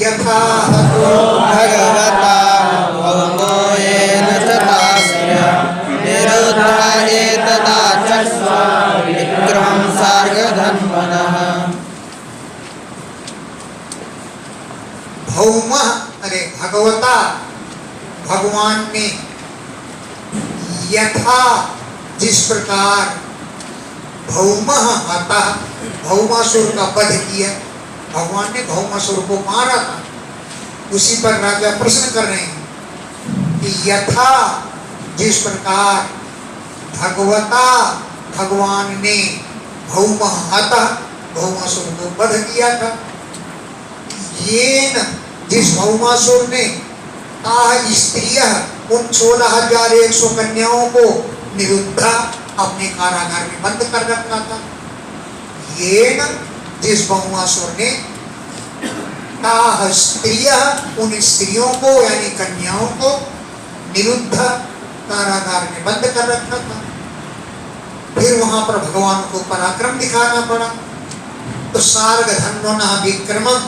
यथा हतो भगवता भौमो येन च तास्य निरुद्धा एतदा चक्ष्व विक्रमं सार्गधन्वनः। भौम अरे भगवता भगवान ने यथा जिस प्रकार भौम आता भौमासुर का वध किया, भगवान ने भौमासुर को मारा था। उसी पर राजा प्रश्न कर रहे हैं कि यथा जिस प्रकार भगवता भगवान ने भौम आता भौमासुर को वध किया था, येन जिस भौमासुर ने ताह स्त्रियः उन 16,100 कन्याओं को निरुद्धा अपने कारागार में बंद कर रखा था। येन जिस भौमासुर ने ताह स्त्रियः उन स्त्रियों को यानी कन्याओं को निरुद्धा कारागार में बंद कर रखा था। फिर वहां पर भगवान को पराक्रम दिखाना पड़ा। तो सार्गधन्वनः विक्रमम्,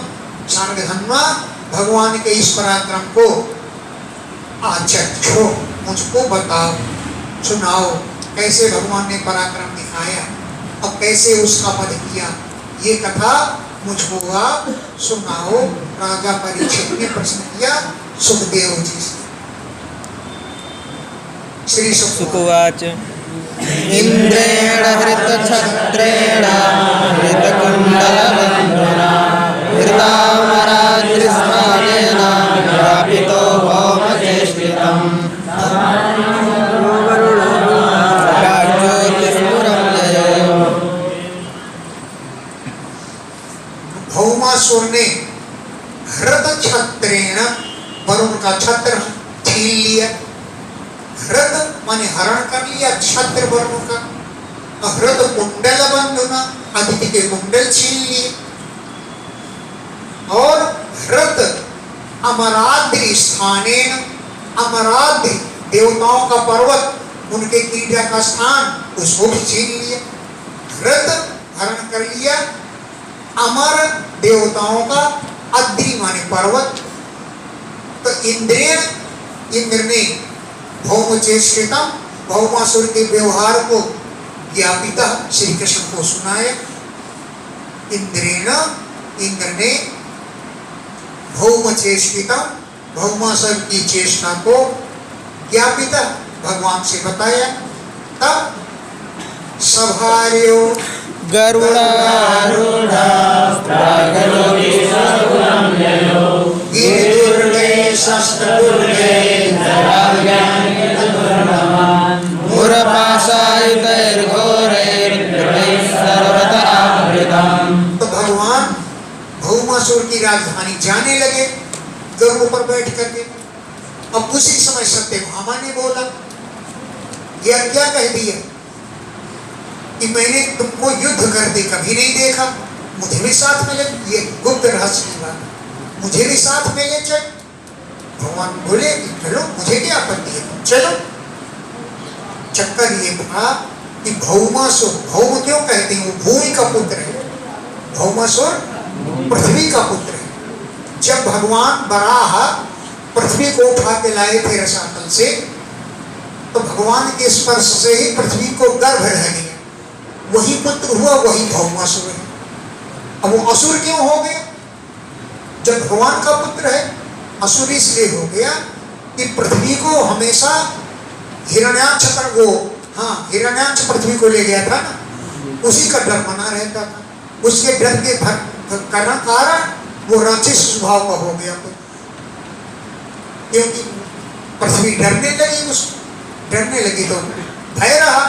सार्गधन्वा भगवान के इस पराक्रम को आचक्षो मुझको बताओ, सुनाओ, कैसे भगवान ने पराक्रम दिखाया और कैसे उसका वध किया, ये कथा मुझको आप सुनाओ। राजा परीक्षित ने प्रश्न किया सुखदेव जी से। श्री सुकुवाच इंद्रेण हृतछत्रेण हृतकुण्डलबन्धुना हृतामराद्रिस्थानेन व्यापितो भौमचेष्टितम् प्राग्ज्योतिस्फुरं ययो। भौमासुर ने हृत छत्रेण वरुण का छत्र छीन लिया। हृत माने हरण कर लिया छत्र वरुण का। हृत कुंडल बंधुना अदिति के कुंडल छीन लिए। और हृत अमराद्रि स्थानेन, अमराद्रि देवताओं का पर्वत उनके क्रीड़ा का स्थान उसको भी छीन लिया। हृत हरण कर लिया अमर देवताओं का, अद्रि माने पर्वत। तो इंद्रेण इंद्र ने भौमचेष्टितम् भौमासुर के व्यवहार को ज्ञापिता श्री कृष्ण को सुनाया। इंद्रेण इंद्र ने भौमचेष्टितम् भौमासुर की चेष्टा को ज्ञापिता भगवान से बताया। तब सभार्यो गरुडारूढ़ा प्रागलोकीशकुलं ययो गिरिदुर्गे शस्त्रदुर्गे जराज्ञानिकदुर्गमान् मुरपाशायुतैर्घोरैर्कृतैः सर्वतः आवृतम्। तो भगवान भौमासुर की राजधानी जाने लगे गरुड़ पर बैठ करके। अब उसी समय सत्यभामा ने बोला, यह क्या कह दिया कि मैंने तुमको युद्ध करते कभी नहीं देखा, मुझे भी साथ में ले, ये गुप्त रहस्य की बात, मुझे भी साथ में ले चल। भगवान बोले चलो, मुझे क्या आपत्ति है, चलो। चक्कर ये था कि भौमासुर, भौम क्यों कहते हैं, वो भूमि का पुत्र है। भौमासुर पृथ्वी का पुत्र है। जब भगवान बराह पृथ्वी को उठा के लाए थे रसातल से, तो भगवान के स्पर्श से ही पृथ्वी को गर्भ रह गया। वही पुत्र हुआ, वही भौमासुर है। अब वो असुर क्यों हो गया? जब भगवान का पुत्र है, असुर इसलिए हो गया कि पृथ्वी को हमेशा हिरण्याक्ष को, हाँ हिरण्याक्ष पृथ्वी को ले गया था ना, उसी का डर बना रहता था। उसके डर के कारण वो राक्षस स्वभाव का हो गया, क्योंकि पृथ्वी डरने लगी, उसको डरने लगी तो भय रहा,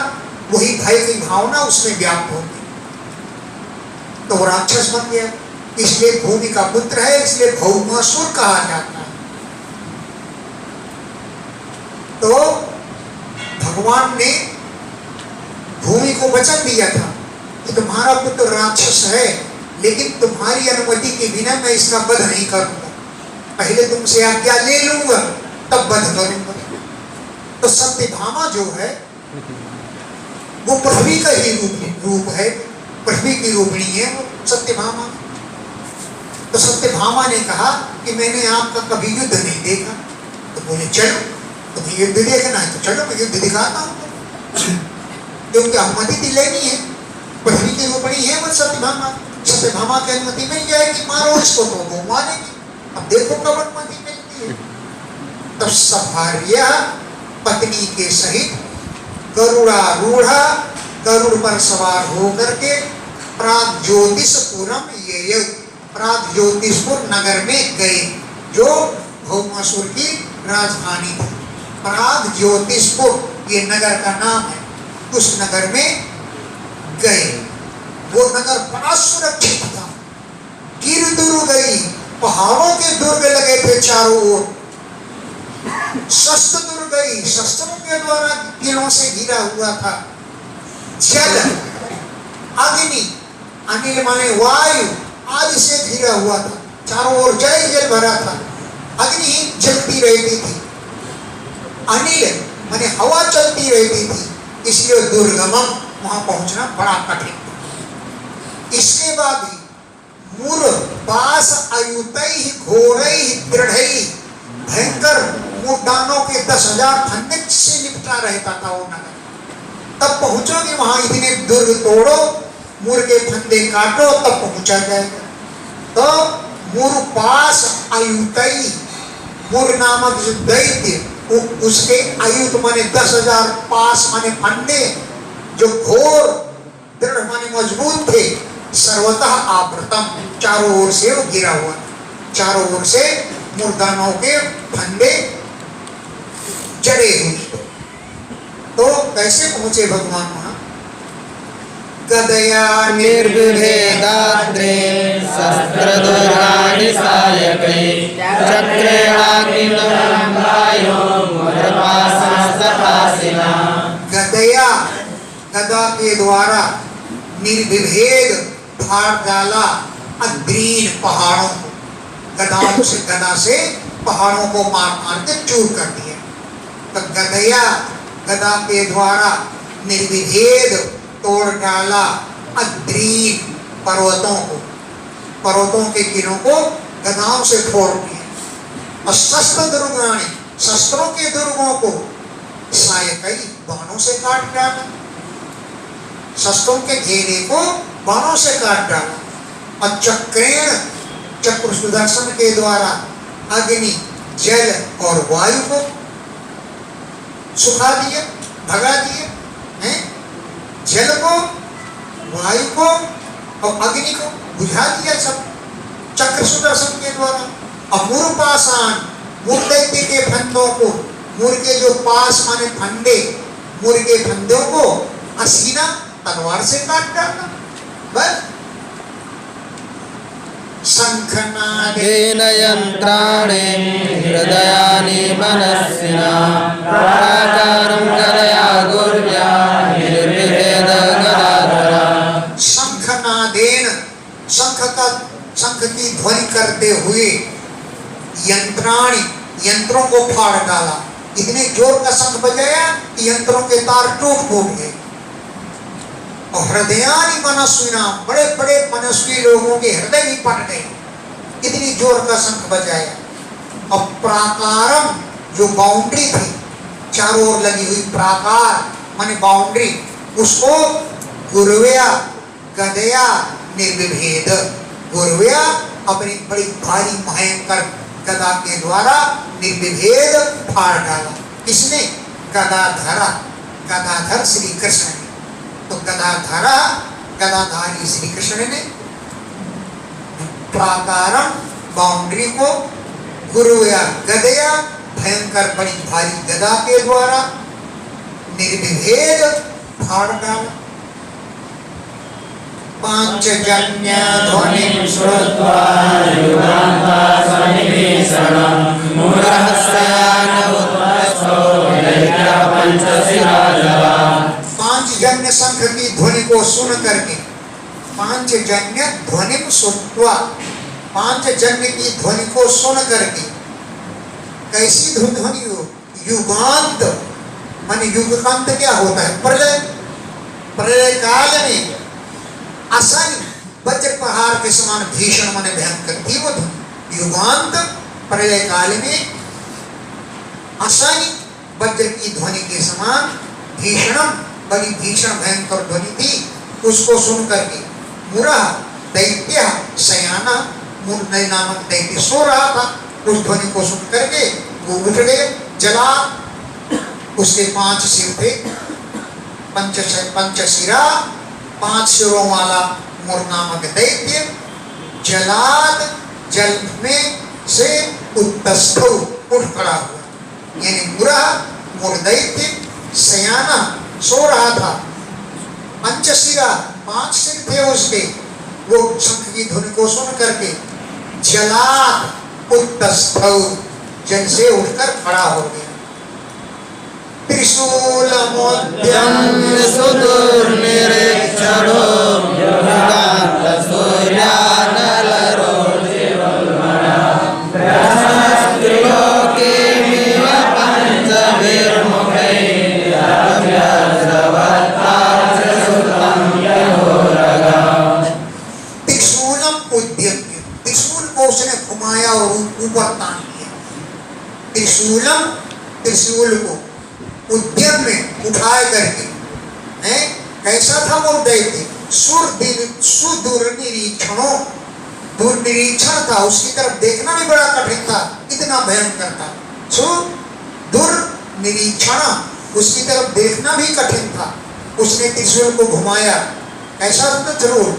वही भय की भावना उसमें व्याप्त हो गई, तो वो राक्षस बन गया। इसलिए भूमि का पुत्र है, इसलिए भौमासुर कहा जाता है। तो भगवान ने भूमि को वचन दिया था कि तुम्हारा पुत्र राक्षस है, लेकिन तुम्हारी अनुमति के बिना मैं इसका वध नहीं करूंगा, पहले तुमसे आज्ञा ले लूंगा तब वध करूंगा। तो सत्यभामा जो है वो पृथ्वी का ही रूप है, पृथ्वी की रूपिणी है वो सत्यभामा। तो सत्यभामा ने कहा कि मैंने आपका कभी युद्ध नहीं देखा। तो बोले चलो तुम्हें युद्ध देखना है तो चलो मैं युद्ध दिखाता हूँ, क्योंकि अनुमति तो लेनी है, पृथ्वी के ऊपर ही है वो सत्यभामा। सत्यभामा की अनुमति मिल जाएगी, मारो इसको तो वो मारेगी। अब देखो कब अनुमति मिलती है। तब सभार्या पत्नी के सहित गरुड़ारूढ़ा गरुड़ पर सवार होकर के प्राग ज्योतिषपुरम ये प्राग ज्योतिषपुर नगर में गए, जो भौमासुर की राजधानी थी। प्राग ज्योतिषपुर ये नगर का नाम है। उस नगर में गए। वो नगर बड़ा सुरक्षित था। गिर दुर्ग गई, पहाड़ों के दुर्ग लगे थे चारों ओर। शस्त्र दुर्ग गई, शस्त्रों के द्वारा किलों से घिरा हुआ था। जल अग्नि, अनिल माने वायु आदि से घिरा हुआ था। चारों ओर जल जल भरा था। अग्नि जलती रहती थी, अनिल माने हवा चलती रहती थी, इसलिए दुर्गमम वहां पहुंचना बड़ा कठिन था। इसके बाद भी मूर पास आयुतई घोरई दृढ़ई भयंकर मुर्दानों के 10,000 फंदे से निपटा रहता था वो नगर। तब पहुंचोगे वहां, इतने दुर्ग तोड़ो, मूर के फंदे काटो, तब पहुंचा जाएगा। तो मूर पास आयुतई, मूर नामक जो दैत्य, उसके आयुत माने 10,000, पास माने फंदे, जो घोर दृढ़ माने मजबूत थे, सर्वतः आवृतम चारों ओर से वो गिरा हुआ, चारों ओर से मुर्दानों के फंदे जड़े हुए। तो कैसे पहुंचे भगवान वहां? गदया निर्विभेदाद्रे शस्त्रदुर्गाणि सायकै चक्रेणाग्निदम्भायो मुरपासंस्तथासिना। गदया, गदा के द्वारा निर्विभेद फाड़ डाला अद्रीन पहाड़ों को। गदाओं से, गदा से पहाड़ों को मार मार के चूर कर दिया। तो गदया, गदा के द्वारा निर्विभेद तोड़ डाला अद्रीन पर्वतों को, पर्वतों के किलों को गदाओं से फोड़ दिया। और शस्त्र दुर्गाणी, शस्त्रों के दुर्गों को सायकई बाणों से काट डाला, शस्त्रों के घेरे को बाणों से काट डाला। और चक्रेण, चक्र सुदर्शन के द्वारा अग्नि, जल और वायु को सुखा दिया, भगा दिया हैं? जल को, वायु को और अग्नि को बुझा दिया सब चक्र सुदर्शन के द्वारा। और मूरपासान, मूर दैत्य के फंदों को, मूर के जो पास माने फंदे, मूर के फंदों को असीना तलवार से काट डाला। बस शंखनादेन यंत्राणि हृदयानि मनस्सिना प्राकारं गदया गुर्व्या निर्विभेद गदाधरा। शंखनादेन, शंख की ध्वनि करते हुए यंत्राणि, यंत्रों को फाड़ डाला। इतने जोर का शंख बजाया कि यंत्रों के तार टूट फूट गए। और हृदयानि मनस्विना, बड़े बड़े मनस्वी लोगों के हृदय भी फट गए, इतनी जोर का शंख बजाया। और प्राकारम, जो बाउंड्री थी चारों ओर लगी हुई, प्राकार माने बाउंड्री, उसको गुर्व्या, गदया निर्विभेद, गुर्व्या अपनी बड़ी भारी भयंकर गदा के द्वारा निर्विभेद फाड़ डाला। किसने? गदाधरा, गदाधर श्री कृष्ण ने। तो गदाधरा, गदाधारी श्री कृष्ण ने प्राकारम बाउंड्री को, गुरुया गदया भयंकर बड़ी भारी गदा के द्वारा निर्विभेद फाड़ डाला। पांचजन्य ध्वनि श्रुत्वा युगान्तासनिभीषणं मूढहस्यान उत्पस्थो दैत्या पंचशिराजवा। पांचजन्य शंख की ध्वनि को सुन करके, पांचजन्य ध्वनि सुनवा, पांचजन्य की ध्वनि को सुन करके, कैसी ध्वनि हो? युगांत माने युगांत क्या होता है? प्रलय, प्रलय काल में असन वज्र प्रहार के समान भीषण माने भयंकर थी वो ध्वनि। युगांत प्रलय काल में असैनिक वज्र की ध्वनि के समान भीषणम बड़ी भीषण भयंकर ध्वनि थी। उसको सुन करके मुरा दैत्य सयाना, मुरनय नामक दैत्य सो रहा था। उस ध्वनि को सुन करके वो उठ गए। जला, उसके 5 सिर थे, पंचशिरा 5 सिरों वाला मुर नामक दैत्य जलाद जल में से उत्तस्थ उठ खड़ा हुआ। यानी मुरा मुर दैत्य सयाना सो रहा था, पंचशिरा 5 सिर थे उसके। वो शंख की धुन को सुन करके जलाद उत्तस्थ जल से उठकर खड़ा हो गया। त्रिशूलमोद्यम सुदुर्निरीक्षणो युगांत सूर्यानलरो त्रिलोकीमिव पंचभिर्मुखैरव्यस्रवत्ताच्युतं यहोरगम्। त्रिशूलम उद्यम्य, त्रिशूल को उसने घुमाया और ऊपर तान लिया। त्रिशूलम, त्रिशूल को उद्यम में उठाए करके हैं। कैसा था वो दैत्य? सुदूर निरीक्षणों, दूर निरीक्षण था, उसकी तरफ देखना भी बड़ा कठिन था, इतना भयंकर था। सुदूर निरीक्षण, उसकी तरफ देखना भी कठिन था। उसने त्रिशूल को घुमाया। ऐसा तो जरूर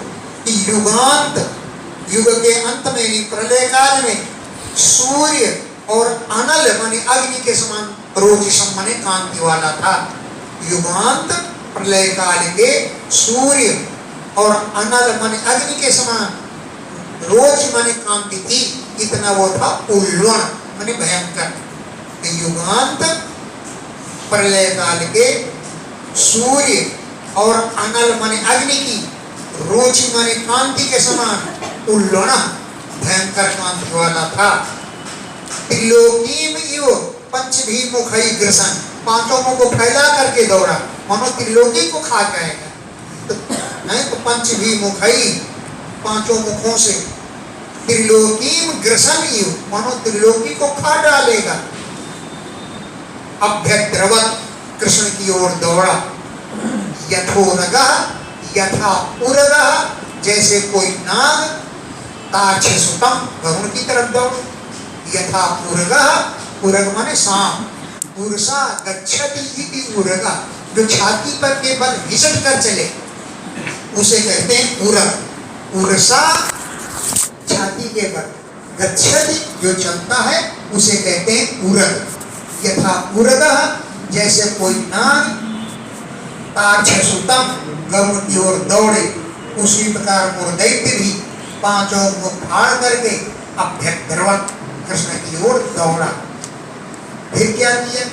कि युगांत, युग के अंत में, प्रलय काल में सूर्य और अनल माने अग्नि के समान रोजिशम माने कांति वाला था। युगांत प्रलय काल के सूर्य और अनल माने अग्नि के समान रोज माने कांति थी, इतना वो था उल्लण माने भयंकर। युगांत प्रलय काल के सूर्य और अनल माने अग्नि की रोचि माने कांति के समान उल्लण भयंकर कांति वाला था। त्रिलोकीम इव पंचभिमुखई ग्रसन, 5 मुख को फैला करके दौड़ा, मानो त्रिलोकी को खा जाएगा। तो नहीं तो पंचभिमुखई 5 मुखों से, त्रिलोकीम ग्रसन इव मानो त्रिलोकी को खा डालेगा। अभ्यद्रवत कृष्ण की ओर दौड़ा। यथोरगः यथा उरगः, जैसे कोई नाग ताक्षसुतम वरुण की तरफ दौड़। यथा उरगः, उरग माने सांप, उर्सा गच्छति इति उरगः, जो छाती पर के बल घिसट कर चले उसे कहते हैं उरग। उर्सा छाती के बल, गच्छति जो चलता है उसे कहते हैं उरग। यथा उरगः, जैसे कोई नाग ताक्षसुतम गरुड़ की ओर दौड़े, उसी प्रकार दैत्य भी 5 मुख फाड़ करके अभ्यद्रवत कृष्ण की ओर दौड़ा। फिर क्या किया?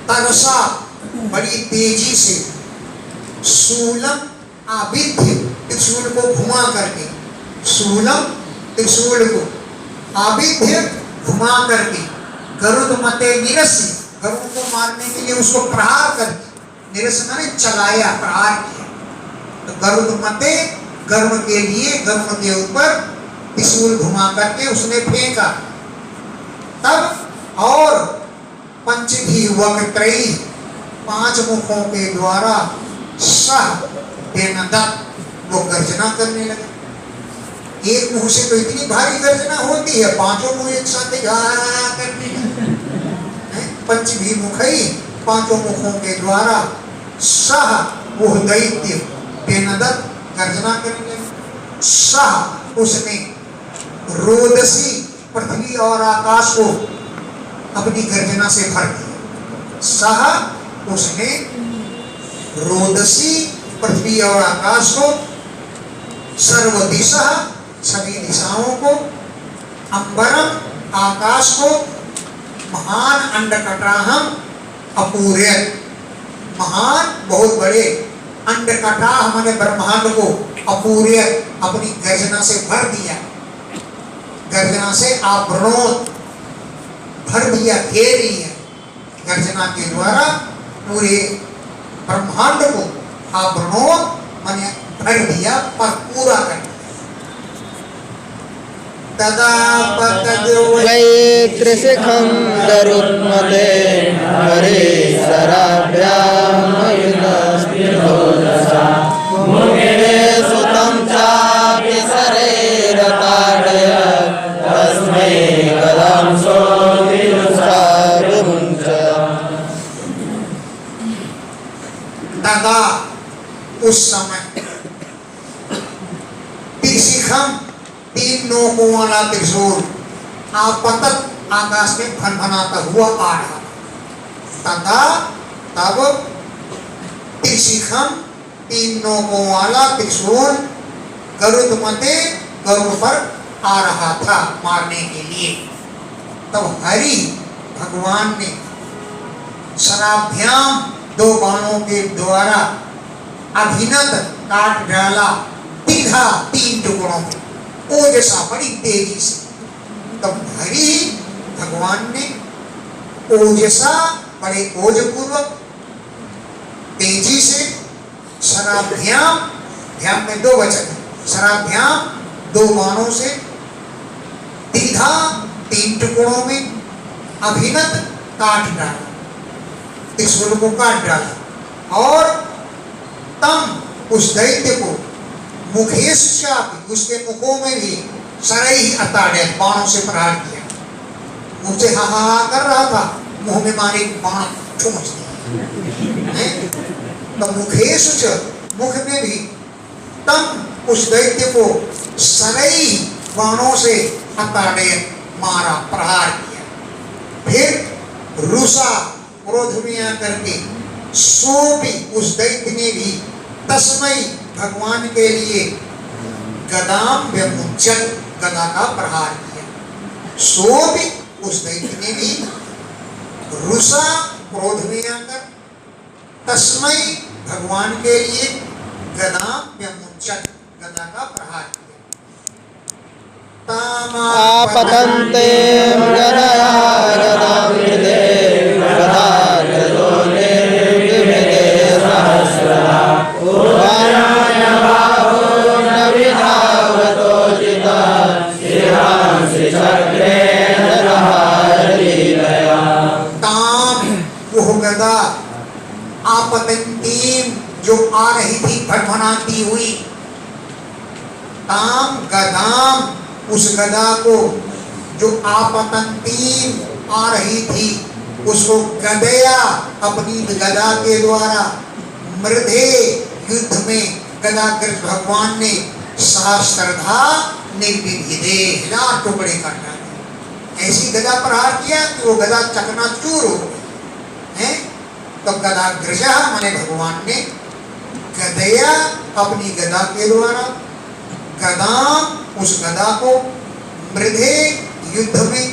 तनुषा बड़ी तेजी से शूलम आबिध्य, त्रिशूल को घुमा करके, शूलम त्रिशूल को आबिध्य घुमा करके, गरुड़ मते निरस्य, गरुड़ को मारने के लिए उसको प्रहार करके, निरस्य माने चलाया, प्रहार किया। तो गरुड़ मते, गरुड़ के लिए, गरुड़ के ऊपर त्रिशूल घुमा करके उसने फेंका। तब और पंचभी वक्त्रयी, 5 मुखों के द्वारा सह देनदत्त, वो गर्जना करने लगे। एक मुंह से तो इतनी भारी गर्जना होती है, 5 मुंह एक साथ करने लगे। पंचभी मुखई, 5 मुखों के द्वारा सह, वो दैत्य देनदत्त गर्जना करने लगे। सह, उसने रोदसी पृथ्वी और आकाश को अपनी गर्जना से भर दिया। सह, उसने रोदसी पृथ्वी और आकाश को, सर्व दिशा सभी दिशाओं को, अंबरम आकाश को, महान अंडकटाहम अपूर्य महान बहुत बड़े अंडकटा हमारे ब्रह्मांड को अपूर्य अपनी गर्जना से भर दिया, गर्जना से आवरणों भर दिया, घेर लिया। गर्जना के द्वारा पूरे ब्रह्मांड को आवरणों माने भर दिया, पर पूरा कर दिया। तदा वैत्रशिखं गरुत्मते हरे सराभ्यामयुधस्थितोजसा मुखे सुतं चापि शरैरताडय तस्मै गदां सोऽधिरुषाविमुञ्च। तदा उस समय त्रिशिखम 3 नोकों वाला त्रिशूल आपतत आकाश में भनभनाता हुआ आ रहा था। तथा तब त्रिशिखम 3 नोकों वाला त्रिशूल गरुत्मते गरुड़ पर आ रहा था मारने के लिए। तब हरि भगवान ने शराभ्याम 2 बाणों के द्वारा अभिनत काट डाला दीघा 3 टुकड़ों में ओजसा बड़ी तेजी से। तब हरि भगवान ने ओजसा बड़े ओजपूर्वक तेजी से शराभ्याम, ध्यान में 2 वचन, शराभ्याम 2 बाणों से दीघा 3 टुकड़ों में अभिनत काट डाला, त्रिशूल को काट डाला। और तम उस दैत्य को मुखेश चापी, उसके मुखों में भी सरई अताड़े बाणों से प्रहार किया। मुंह से हा हा कर रहा था, मुंह में मारे बाण ठूंस दिया। तो मुखेश मुख में भी तम उस दैत्य को सरई बाणों से अताड़े मारा, प्रहार किया। फिर रुसा क्रोध में आकर के सो भी उस दैत्य ने भी तस्मै भगवान के लिए गदाम व्यमुञ्चत, गदा का प्रहार किया। सो भी उस दैत्य ने भी रुसा क्रोध में आकर तस्मै भगवान के लिए गदाम व्यमुञ्चत, गदा का प्रहार किया। आपतन्ते गदया गदामृते गदार्जतो निर्विभिदे सहस्रधा उभयाय बाहो न विधावतोचिता शिरांसि चक्रेण प्रहारलीलया। ताम वह गदा आपतंतीम जो आ रही थी भटभनाती हुई, ताम गदाम उस गदा को जो आपतंतीम आ रही थी उसको गदया अपनी गदा के द्वारा मृधे युद्ध में गदाग्रज भगवान ने सहस्त्रधा निर्विभिदे 1000 टुकड़े कर डाले। ऐसी गदा प्रहार किया कि वो गदा चकनाचूर हो गई है। तो गदाग्रज माने भगवान ने गदया अपनी गदा के द्वारा गदाम उस गदा को मृधे युद्ध में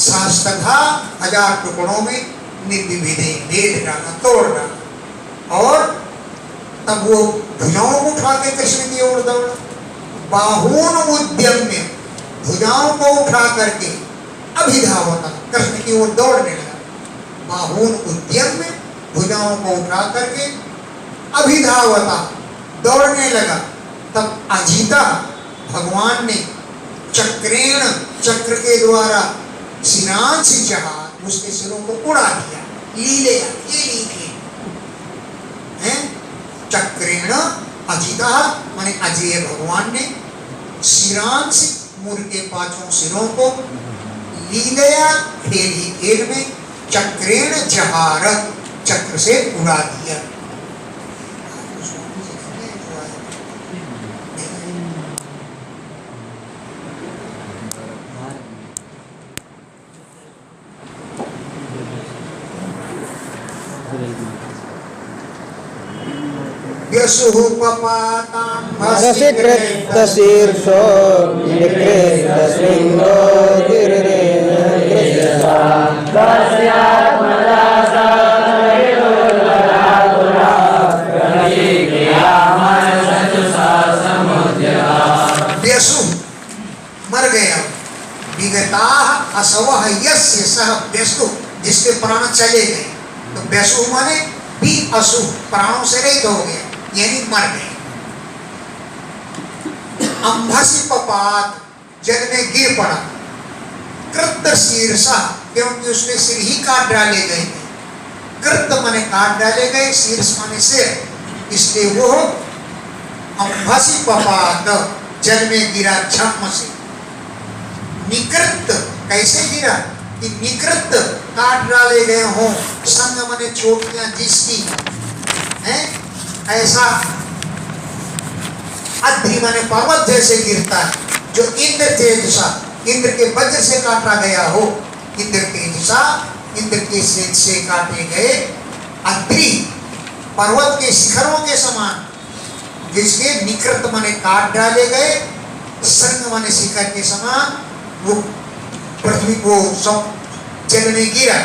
सहस्त्रधा 1000 टुकड़ों में निर्विभिदे भेद डाला, तोड़ डाला। और तब वो भुजाओं को उठा के कृष्ण की ओर दौड़ा। बाहून उद्यम्य, भुजाओं को उठा करके अभिधावता कृष्ण की ओर दौड़ने लगा। बाहून उद्यम्य, भुजाओं को उठा करके अभिधावता दौड़ने लगा। तब अजिता भगवान ने चक्रेण, चक्र के द्वारा शिरांश जहाज उसके सिरों को उड़ा दिया। लीले हैं चक्रेण अजिता माने अजय भगवान ने शिरांश मुर के 5 सिरों को लीलया खेल ही खेल में चक्रेण जहार चक्र से उड़ा दिया। रसिकृतशीर्षो निकृतशृङ्गो गिरिरेन्द्रयसा तस्यात्मजा यथा असवह यस्य सह व्यस्तु, जिसके प्राण चले गए। तो व्यसु माने भी असु, प्राणों से रहित हो गया, यानी मर गए। अंभसी पपात, जल में गिर पड़ा। कृत शीर्षा, क्योंकि उसके सिर ही काट डाले गए। कृत माने काट डाले गए, शीर्ष माने सिर, इसलिए वो अंभसी पपात, जल में गिरा झम से। निकृत, कैसे गिरा कि निकृत, काट डाले गए हों। संग माने चोटियां जिसकी है, ऐसा अद्रि माने पर्वत जैसे गिरता है, जो इंद्र तेजसा, इंद्र के वज्र से काटा गया हो। इंद्र तेजसा, इंद्र के सेज से काटे गए अद्रि, पर्वत के शिखरों के समान, जिसके निकृत माने काट डाले गए, संग माने शिखर के समान वो पृथ्वी को सब जल में गिरा।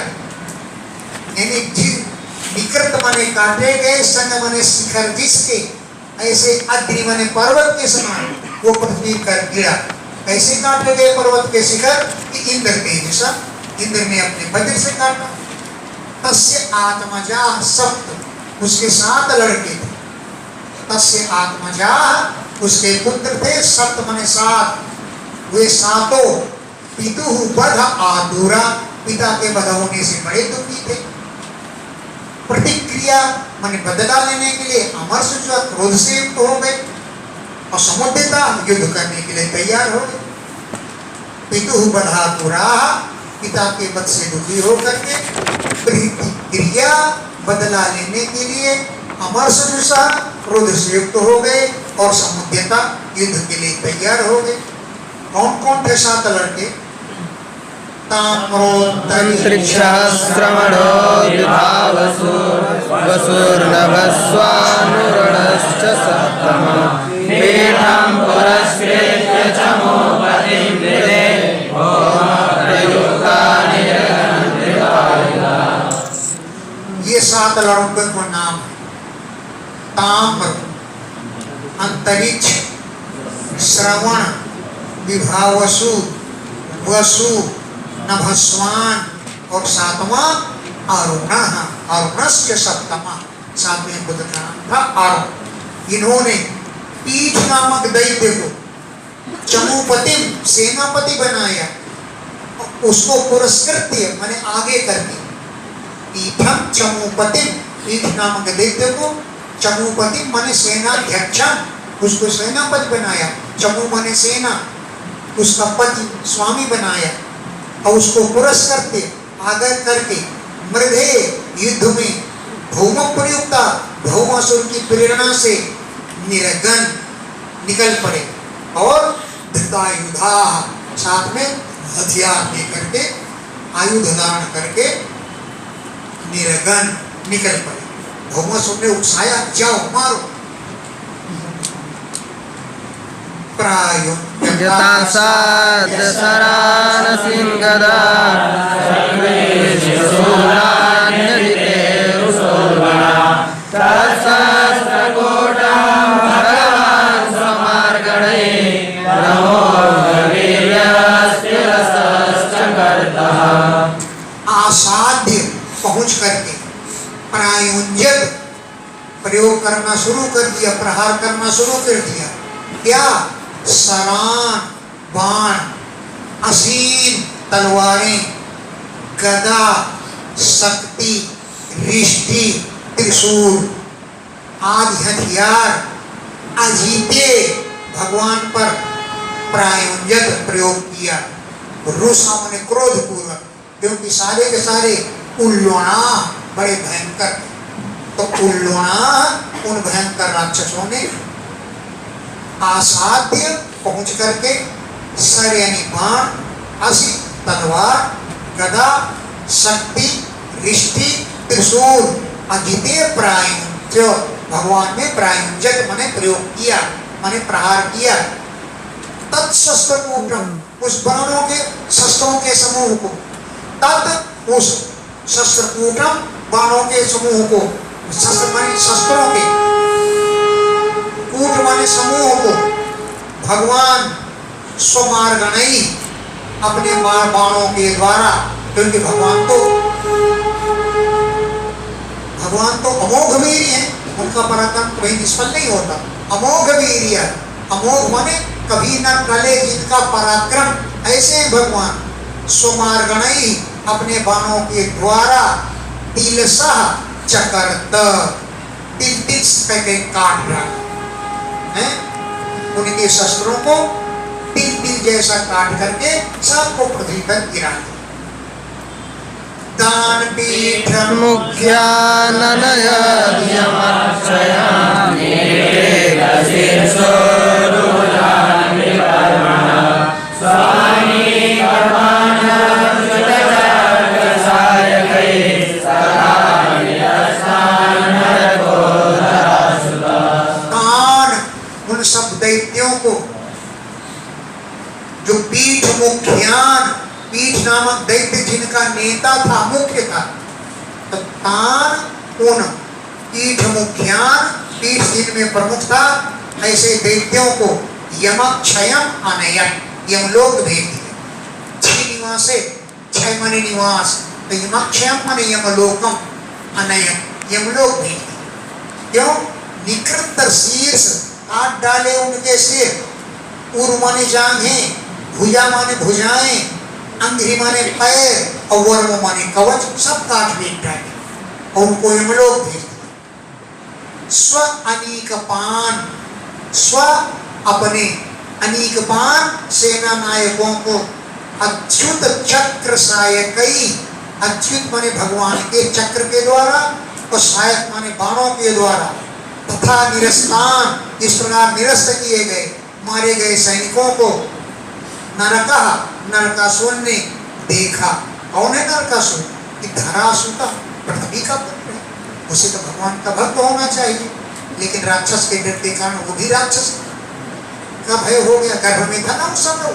यानी निकृत माने काटे गए, संग माने शिखर जिसके, ऐसे अद्रि माने पर्वत के समान वो पृथ्वी पर गिरा। कैसे काटे गए पर्वत के शिखर कि इंद्र तेजसा, इंद्र ने अपने वज्र से काटा। तस्य आत्मजा सप्त, उसके 7 लड़के थे। तस्य आत्मजा, उसके पुत्र थे। सप्त माने 7, वे सातों पितु वध आतुरा, पिता के वध होने से बड़े दुखी थे। प्रतिक्रिया माने बदला लेने के लिए अमर से जो क्रोध से युक्त हो गए और समुद्रता युद्ध करने के लिए तैयार हो गए। पितु वधातुरा, पिता के वध से दुखी होकर के प्रतिक्रिया बदला लेने के लिए अमर सदृशा क्रोध से युक्त हो गए और समुद्रता युद्ध के लिए तैयार हो गए। कौन कौन थे 7 लड़के? अंतरिक्षश्रवणो विभावसु वसुर्नभस्वानुरणश्च सप्तमा पीठं पुरस्कृत्य चमोपतिं दिदे होमप्रयुक्तानि जगन्निवारिता। ये 7 लड़कों का नाम है। ताम्र, अंतरिक्ष, श्रवण, विभावसु, वसु, नभस्वान और 7वां आरुण। आरुणस्य सप्तमा, 7वें बुद्ध का नाम था आरुण। इन्होंने पीठ नामक दैत्य को चमूपतिम, सेनापति बनाया, उसको पुरस्कृत्य माने आगे करके। पीठम चमूपतिम, पीठ नामक दैत्य को चमूपतिम माने सेनाध्यक्षम, उसको सेनापति बनाया। चमू माने सेना, उसका पति स्वामी बनाया और उसको पुरस्कृत्य आगे करके मृधे युद्ध में भौम प्रयुक्ता, भौमासुर की प्रेरणा से निरगन निकल पड़े और धृतायुधा, साथ में हथियार लेकर के आयुध धारण करके निरगन निकल पड़े। भौमासुर ने उकसाया, जाओ मारो। प्रायो यथा साद्रसरान सिंहदा शूलान्यजिते रुसोर्वणा तत्सहस्रकोटं भगवान् स्वमार्गणे नमो वीर्यस्तिरसश्च कर्तः। आसाध्य पहुंच करके प्रायोज्यत प्रयोग करना शुरू कर दिया, प्रहार करना शुरू कर दिया। क्या? सरान, बाण, असीन तलवारें, गदा, शक्ति, रिष्टि, त्रिशूल आदि हथियार अजीते भगवान पर प्रायोज्यत प्रयोग किया। रुसा माने क्रोध पूर्वक, क्योंकि सारे के सारे उल्लोणा बड़े भयंकर। तो उल्लोणा उन भयंकर राक्षसों ने आसाध्य पहुंच करके सर यानी बाण, असी तलवार, गदा, शक्ति, रिष्टि, त्रिशूल अजिते प्रायुज्य, भगवान ने प्रायुज्यत माने प्रयोग किया, माने प्रहार किया। तत्शस्त्रकूटम, उस बाणों के शस्त्रों के समूह को, तत् उस शस्त्रकूटम बाणों के समूह को, शस्त्र माने शस्त्रों के, कूट माने समूह को, भगवान स्वमार्गणई अपने बाणों के द्वारा, क्योंकि भगवान तो अमोघ वीर है, उनका पराक्रम कभी निष्फल नहीं होता। अमोघ वीर, अमोघ माने कभी न टले जिनका पराक्रम, ऐसे भगवान सुमार्गणई अपने बाणों के द्वारा तिलसह चकरत, तिल तिल करके काट रहा है, उनके शस्त्रों को तिल तिल जैसा काट करके सबको पृथ्वी पर गिरा दिया। दान पीठ मुख्याननय उन सब दैत्यों को जो पीठ मुख्यान, पीठ नामक दैत्य जिनका नेता था, मुख्य था, तो तान उन पीठ मुख्यान, पीठ जिनमें प्रमुख था, ऐसे दैत्यों को यमक्षयम अनयन, यमलोक भेज दिए। छह निवासे, छह माने निवास, तो यमक्षयम माने यमलोकम, अनयन यमलोक भेज दिए। क्यों? निकृत शीर्ष, काट डाले उनके सिर, उर माने जांघें, भुजा माने भुजाएं, अंग्री माने पैर और वर्म माने कवच, सब काट पीट डाले और उनको यमलोक भेज दिया। स्व अनीकपान, स्व अपने, अनीकपान सेना नायकों को अच्युत चक्र सायकई, अच्युत माने भगवान के चक्र के द्वारा और सायक माने बाणों के द्वारा, तथा निरस्तान, इस प्रकार निरस्त किए गए, मारे गए सैनिकों को नरका, नरकासुर ने देखा। कौन है नरकासुर? कि धरासुर का पृथ्वी का पुत्र है, उसे तो भगवान का भक्त होना चाहिए, लेकिन राक्षस के डर के कारण वो भी राक्षस का भय हो गया। गर्भ में था ना उस समय,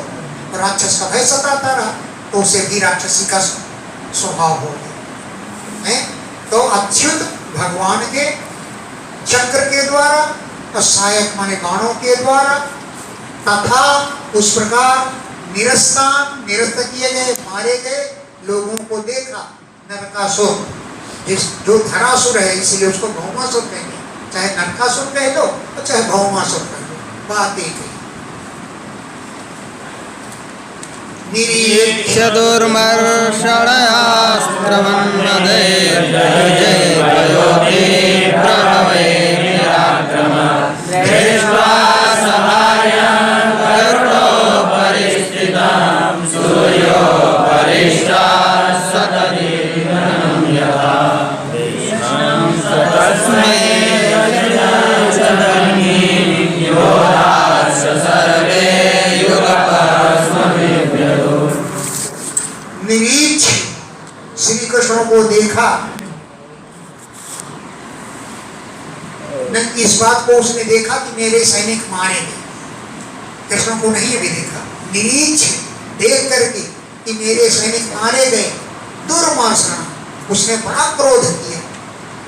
और राक्षस का भय सताता रहा, तो उसे भी राक्षसी का स्वभाव हो गया। तो अच्युत भगवान के चक्र के द्वारा और सहायक माने बाणों के द्वारा, तथा उस प्रकार निरस्तान, निरस्त किए गए, मारे गए लोगों को देखा। नरकासुर, जिस जो धरासुर है, इसलिए उसको भौमासुर कहेंगे, चाहे नरकासुर कह लो और चाहे भौमासुर कह लो, बात एक है। निरीक्ष्य दुर्मर्षणयास्त्रवन्नदे प्रभवे निराक्रम दृष्ट्वा सहायं गरुडोपरि स्थितं सूर्योपरिष्टात् सतदिनं यथा तस्मै योधाश्च सर्वे युगपस्मभिभ्यतो। निरीक्ष श्री कृष्ण को देखा, इस बात को उसने देखा कि मेरे सैनिक मारे गए, कृष्ण को नहीं अभी देखा। निरीक्ष देख करके कि मेरे सैनिक मारे गए, दुर्मर्षण, उसने बड़ा क्रोध किया।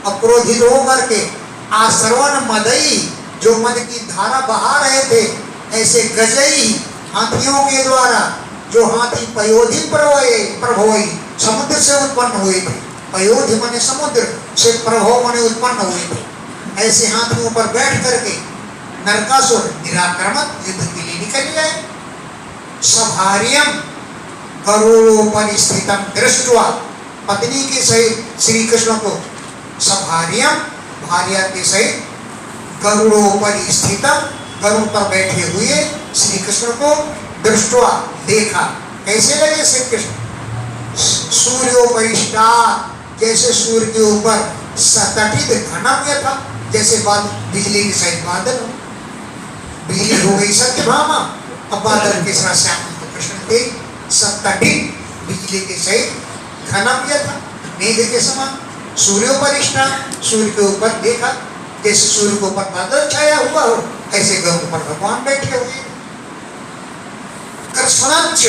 अक्रोधित होकर के आश्रवण मदई, जो मद की धारा बहा रहे थे, ऐसे गजई हाथियों के द्वारा, जो हाथी पयोधि प्रभोई, समुद्र से उत्पन्न हुए थे, पयोधि माने समुद्र से, प्रभो माने उत्पन्न हुए थे, ऐसे हाथियों पर बैठ करके नरकासुर निराक्रमक युद्ध के लिए निकल गए। सभार्यम गरुड़ोपरि स्थितम दृष्ट्वा, पत्नी के सहित श्री कृष्ण को सभार्यम, भार्या के सहित गरुड़ोपरि स्थितम, गरुड़ पर बैठे हुए श्री कृष्ण को दृष्ट्वा देखा। कैसे लगे श्री कृष्ण? सूर्योपरिष्टा, जैसे सूर्य के ऊपर सतटित घनव्य था, जैसे बिजली के सहित बादल हो, बिजली हो गई सत्यभामा, अब बादल के साथ श्याम कृष्ण थे, सतटित बिजली के सहित घनव्य था, मेघ के समान। सूर्योपरिष्टा, सूर्य के ऊपर देखा, जैसे सूर्य के ऊपर बादल छाया हुआ हो, ऐसे गरुड़ पर भगवान बैठे हुए। कृष्णांच,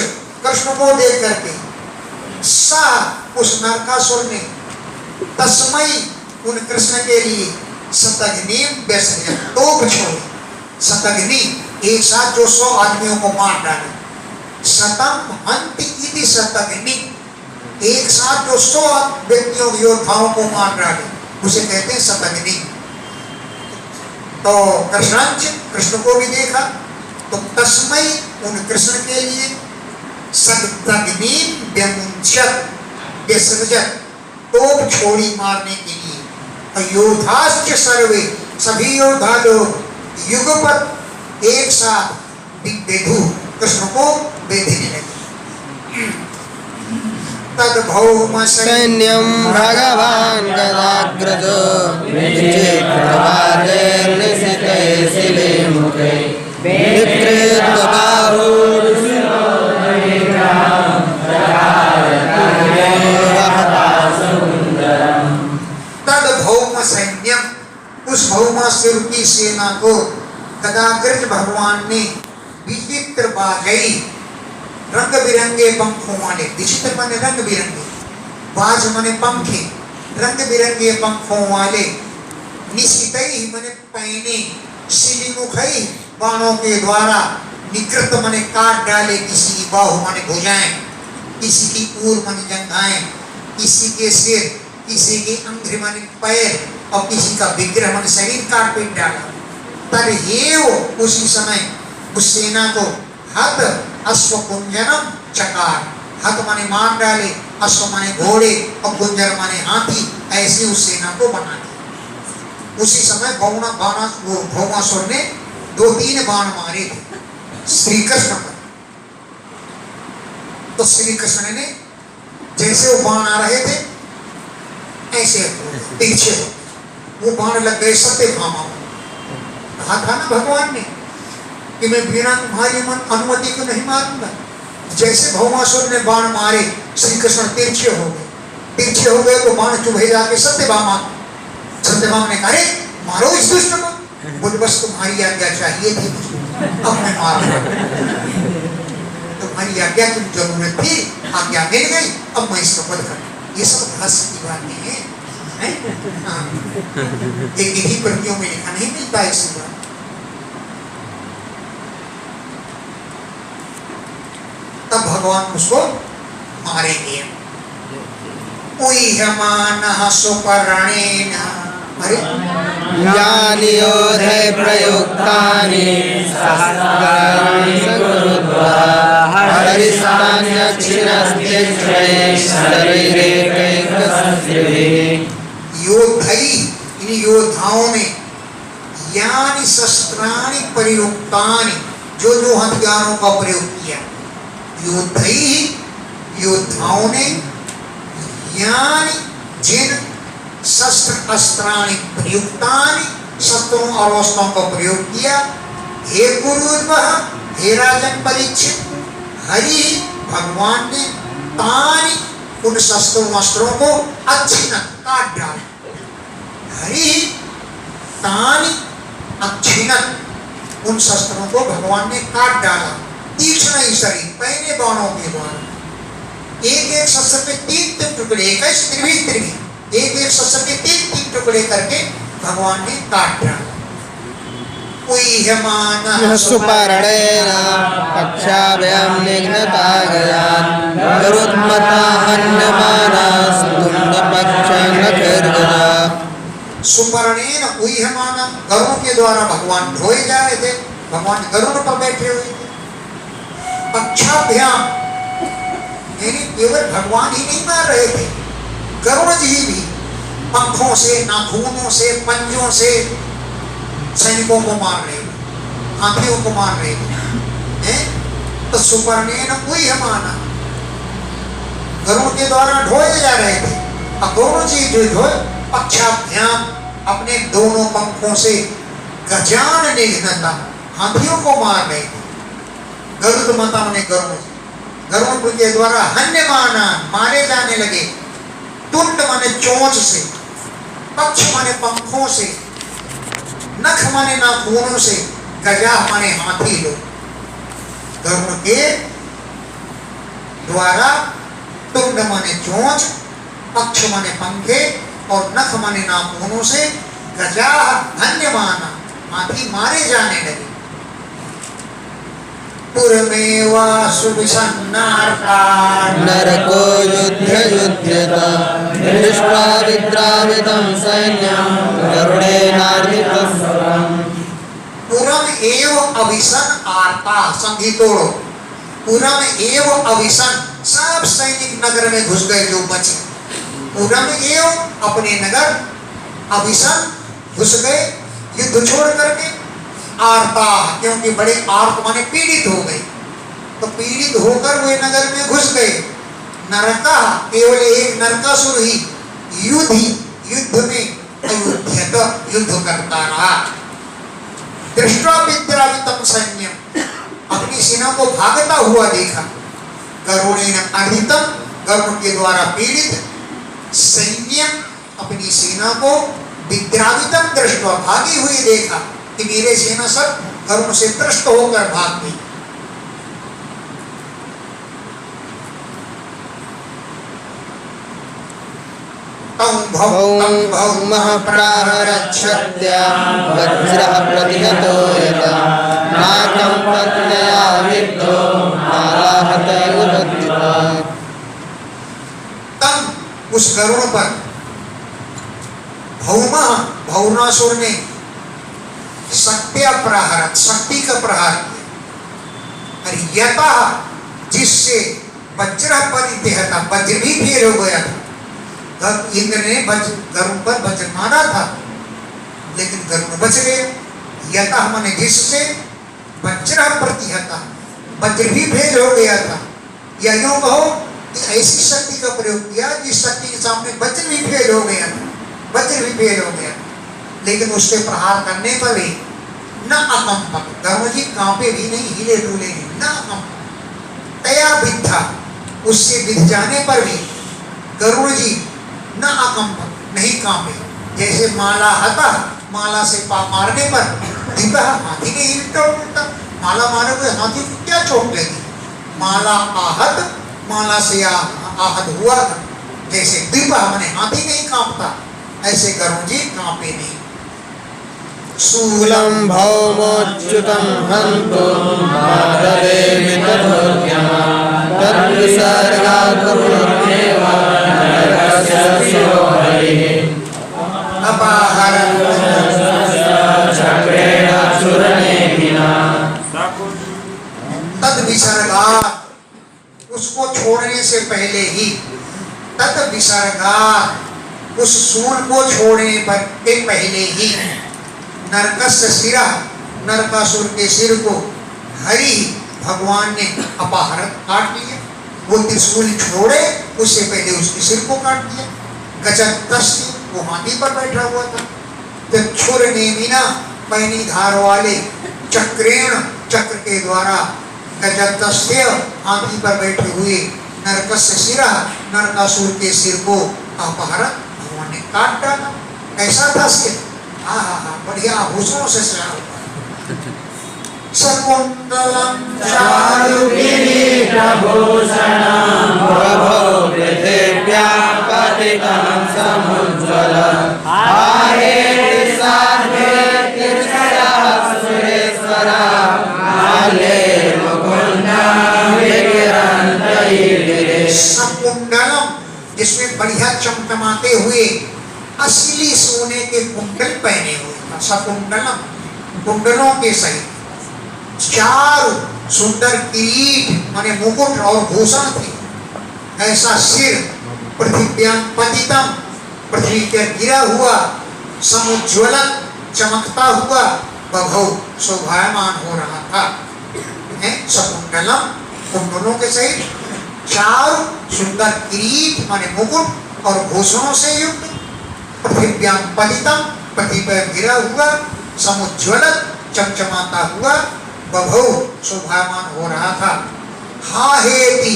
कृष्ण को देख करके सा, उस नरकासुर ने तस्मई, उन कृष्ण के लिए शतघ्नि व्यसर्य, तोप छोड़े। शतघ्नि एक साथ जो 100 आदमियों को मार डाले, शतम हंति इति शतग्नि, एक साथ जो 100 व्यक्तियों योद्धाओं को मार डाले उसे कहते हैं शतग्नि। तो कृष्ण को भी देखा तो तस्मै उन कृष्ण के लिए शतग्नि व्यमुंचत विसर्जत, तोप छोड़ी मारने के लिए। और योद्धाश्च सर्वे, सभी योद्धा लोग युगपत एक साथ विदु, कृष्ण को बेधने लगे। तद भौम सैन्यं भगवान् गदाग्रजो विचित्रवादैर्निशिते शिलेमुखे विकृत्य तद भौम सैन्यम, उस भौमासुर की सेना को गदाग्रज भगवान ने विचित्र बाजई, रंग बिरंगे पंखों वाले, विचित्र माने रंग बिरंगे, बाज माने पंखे, रंग बिरंगे पंखों वाले, निशितई माने पहने, शिलिमुखई बाणों के द्वारा, निकृत माने काट डाले किसी की बाहु माने भुजाएं, किसी की ऊर माने जंघाएं, किसी के सिर, किसी के अंग्रि माने पैर, और किसी का विग्रह माने शरीर काट पीट डाला। पर ये उसी समय उस सेना को हत अश्व कुंजरम चकार, हत माने मार डाले, अश्व माने घोड़े और कुंजर माने हाथी, ऐसी उस सेना को बना दिया। उसी समय भौमासुर ने 2-3 बाण मारे थे श्री कृष्ण पर। तो श्री कृष्ण ने जैसे वो बाण आ रहे थे ऐसे पीछे वो बाण लग गए सत्यभामा। कहा था ना भगवान ने कि मैं बिना तुम्हारी अनुमति को नहीं मारूंगा। जैसे भौमासुर ने बाण मारे, श्री कृष्ण तिरछे हो गए तो बाण चुभे जाके सत्यभामा ने कहा, मारो इस दुष्ट को। बोले बस तुम्हारी आज्ञा चाहिए थी, अब मैं मारूंगा। तुम्हारी आज्ञा की जरूरत थी, आज्ञा मिल गई, अब मैं इसको वध कर। ये सब हंस की बातें हैं, एक विधि प्रतियों में लिखा नहीं मिलता ऐसी बात। तब भगवान उसको मारेंगे। उह्यमानः सुपर्णेन, अरे यानि योधे प्रयुक्तानि सहस्राणि कुरुद्वा हरिस्तान्यक्षिणस्तिष्ठे शरीरे कैकसस्त्रिभिः। योद्धई, इन योद्धाओं ने, यानि शस्त्राणि प्रयुक्तानि, जो हथियारों का प्रयोग किया। योद्धई, योद्धाओं ने, यानि जिन शस्त्र अस्त्राणि प्रयुक्तानि, शस्त्रों और अस्त्रों का प्रयोग किया। हे कुरुद्वः, हे राजन परीक्षित, हरि भगवान ने तानि, उन शस्त्रों अस्त्रों को अच्छिन्न काट डाला। हरि तानि अच्छिन्न, उन शस्त्रों को भगवान ने काट डाला। तीक्ष्ण ही शरीर, पहने बाणों के द्वारा। एक शस्त्र पे 3 टुकड़े, एक शस्त्र के 3 टुकड़े करके भगवान ने काट डाला। उह्यमानः सुपर्णेन पक्षाभ्यां निघ्नतागयान् गरुत्मता हन्यमानास्तुण्डपक्षनखिर्गजा। सुपर्णेन उह्यमान, गरुड़ के द्वारा भगवान ढोए जा रहे थे। भगवान गरुड़ पर बैठे हुए थे। पक्षाभ्याम, यानी केवल भगवान ही नहीं मार रहे थे, गरुड़ जी भी पंखों से, नाखूनों से, पंजों से सैनिकों को मार रहे थे, हाथियों को मार रहे थे। तो सुपर्णेन उह्यमानः, गरुड़ के द्वारा ढोए जा रहे थे। अब गरुड़ जी जो ढोए, पक्षाभ्याम, अपने दोनों पंखों से, गजान निघ्नता, हाथियों को मार रहे थे। गरुड़ माता ने गरुड़ के द्वारा हन्यमाना, मारे जाने लगे। तुंड माने चोंच से, पक्ष माने पंखों से, नख माने नाखूनों से, गजा माने हाथी लोग। गरुड़ के द्वारा तुंड माने चोंच, पक्ष माने पंखे और नख माने नाखूनों से गजा हन्यमाना, हाथी मारे जाने लगे। पुरमेवासु विषन्नार्तान् नरको युध्ययुध्यत दृष्ट्वा विद्रावितं सैन्यं गरुडेनार्दितं सुरम् पुरम एव अभिसन आर्ता संधि तोड़ो पुरम एव अभिसन सब सैनिक नगर में घुस गए जो बचे पुरम एव अपने नगर अभिसन घुस गए युद्ध छोड़ करके आर्ता क्योंकि बड़े आर्त माने पीड़ित हो गए तो पीड़ित होकर वे नगर में घुस गए नरका केवल एक नरकासुर ही युद्ध में अयुध्यत युद्ध करता रहा दृष्टा विद्रावितम सैन्यम अपनी सेना को भागता हुआ देखा गरुड़ेन अर्दितम गरुड़ के द्वारा पीड़ित सैन्यम अपनी सेना को विद्रावितम दृष्टा भागी हुई देखा कि मेरे सेना सब गरुड़ से त्रस्त होकर भाग गई भौमः प्राहरच्छत्या वज्रः प्रतिहतो यथा नाकम्पत्तया विद्धो मालाहतैव बद्धिता तब उस गरुड़ पर भौमासुर ने शक्ति का प्रहार किया और यथा जिससे वज्र परिहता वज्र भी फेर हो गया था इंद्र ने गरुड़ पर वज्र मारा था लेकिन गरुड़ बच गए यथा माने जिससे वज्र प्रतिहता वज्र भी फेल हो गया था या यूं कहो कि ऐसी शक्ति का प्रयोग किया जिस शक्ति के सामने वज्र भी फेल हो गया था वज्र भी फेल हो गया लेकिन उससे प्रहार करने पर भी न अकंपक गरुड़ जी कांपे भी नहीं हिले डुले नहीं न अकंपक तया विद्धा उससे विध जाने पर भी गरुड़ जी न अकंपक नहीं कांपे जैसे माला हता माला से मारने पर दिव्य हाथी ने हिलता उल्टा माला मारे हुए हाथी को क्या चोट लगी माला आहत माला से आहत हुआ जैसे दिव्य मैंने हाथी नहीं कांपता ऐसे गरुड़ जी कांपे नहीं शूलं भौमोच्युतं हन्तु मातरे विदधोर्यमा तद्विसर्गा कुरुर्मेव नरकस्य शिरो हरिः अपाहरन् चक्रेण सुरनेमिना तद विसर्गात् उसको छोड़ने से पहले ही तद विसर्गात् उस सूल को छोड़ने पर के पहले ही नरकस्य शिरा नरकासुर के सिर को हरि भगवान ने अपहरण काट लिया वो त्रिशूल छोड़े उससे पहले उसके सिर को काट दिया गजदस्ति वो हाथी पर बैठा हुआ था जब छुर नेमिना पैनी धार वाले चक्रेण चक्र के द्वारा गजदस्त्य हाथी पर बैठे हुए नरकस्य शिरा नरकासुर के सिर को अपहरण भगवान ने काट डाला ऐसा था सिर बढ़िया आभूषणों से सजा हुआ शकुंतलम चारुकिरीटभूषणं प्रभो पृथिव्यां पतितं समुज्ज्वलम् आरेति साध्वे तिर्षया सुरेश्वरा माल्ये मुकुन्दं विकिरन्तैर्गिरे शकुंतलम जिसमें बढ़िया चमचमाते हुए असली सोने के कुंडल पहने हुए शकुंतलम कुंडलों के सहित चार सुंदर किरीट माने मुकुट और भूषण थे ऐसा सिर पृथ्व्यां पतितम पृथ्वी पर गिरा हुआ समुज्ज्वलन चमकता हुआ बभौ शोभायमान हो रहा था शकुंतलम कुंडलों के सहित चार सुंदर किरीट माने मुकुट और भूषणों से युक्त पृथ्व्यां पतितम पृथ्वी पर गिरा हुआ समुज्ज्वलन चमचमाता हुआ बभौ शोभायमान हो रहा था हा हेति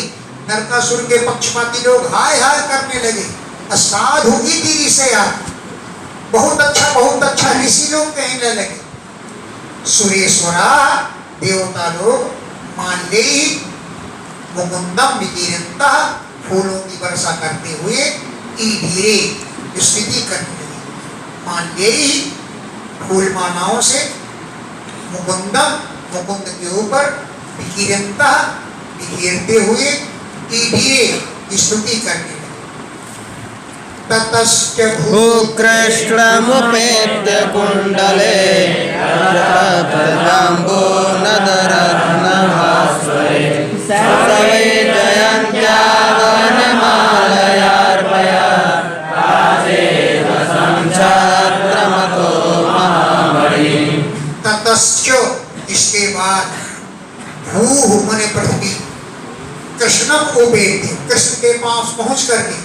नरकासुर के पक्षपाती लोग हाय हाय करने लगे साधु इति ऋषया बहुत अच्छा ऋषि लोग कहने लगे सुरेश्वरा देवता लोग माल्ये मुकुंदम विकीरन्तः फूलों की वर्षा करते हुए ईधीरे स्तुति करने लगे माल्ये फूल मालाओं से मुकुंदम मुकुंद के ऊपर विकीर्यन्तः विकीर्ते हुए ईडीए स्तुति करने लगे। ततश्च भूकृष्णमुपेत्य कुण्डले जाम्बो नदरत्नभास्वरे सवै जयन्त्या वनमालयार्पया छात्रमतो महामणि। ततश्च इसके बाद भूः मने पृथ्वी कृष्णम उपेत्य कृष्ण के पास पहुंच करके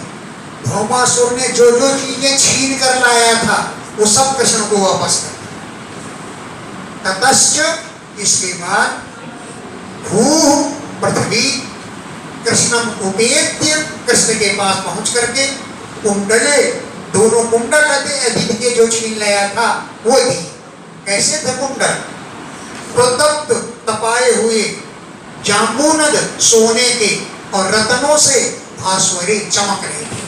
भौमासुर ने जो जो चीजें छीन कर लाया था वो सब कृष्ण को वापस कर दिया। ततश्च इसके बाद भूः पृथ्वी कृष्णम उपेत्य कृष्ण के पास पहुंच करके कुंडले दोनों कुंडल अदिति के जो छीन लाया था वो दी। कैसे थे कुंडल? प्रतप्त तपाए हुए जाम्बूनद सोने के और रत्नों से भास्वरे चमक रहे थे।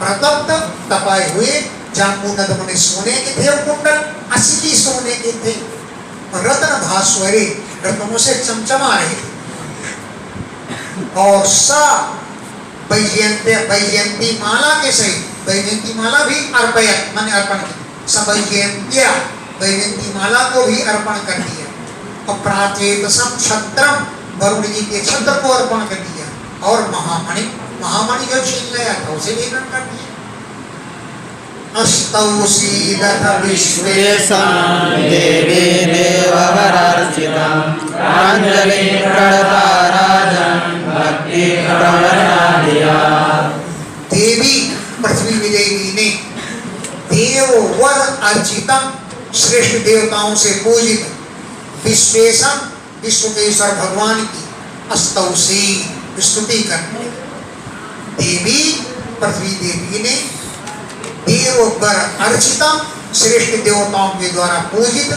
प्रतप्त तपाए हुए जाम्बूनद मने सोने के थे और कुंडल असली सोने के थे और रत्न भास्वरे रत्नों से चमचमा रहे थे। और सा वैजयंती माला के सहित वैजयंती माला भी अर्पयत माने अर्पण की सबैजयंत्या वैजयंती माला को भी अर्पण कर दिया और प्राचेतसम छत्रम वरुण जी के छत्र को अर्पण कर दिया और महामणि जो छीन लाया था उसे भी अर्पण कर दिया। अस्तौ सीदथ विश्वेशं देवी देववरार्चितं प्राञ्जलिं प्रणता राजन् भक्ति प्रवचनादिया। देवी पृथ्वी देवी ने देव वर अर्चितम श्रेष्ठ देवताओं से पूजित विश्वेशम विश्व के ईश्वर भगवान की अस्तौसी स्तुति करने। देवी पृथ्वी देवी ने देव वर अर्चितम श्रेष्ठ देवताओं के द्वारा पूजित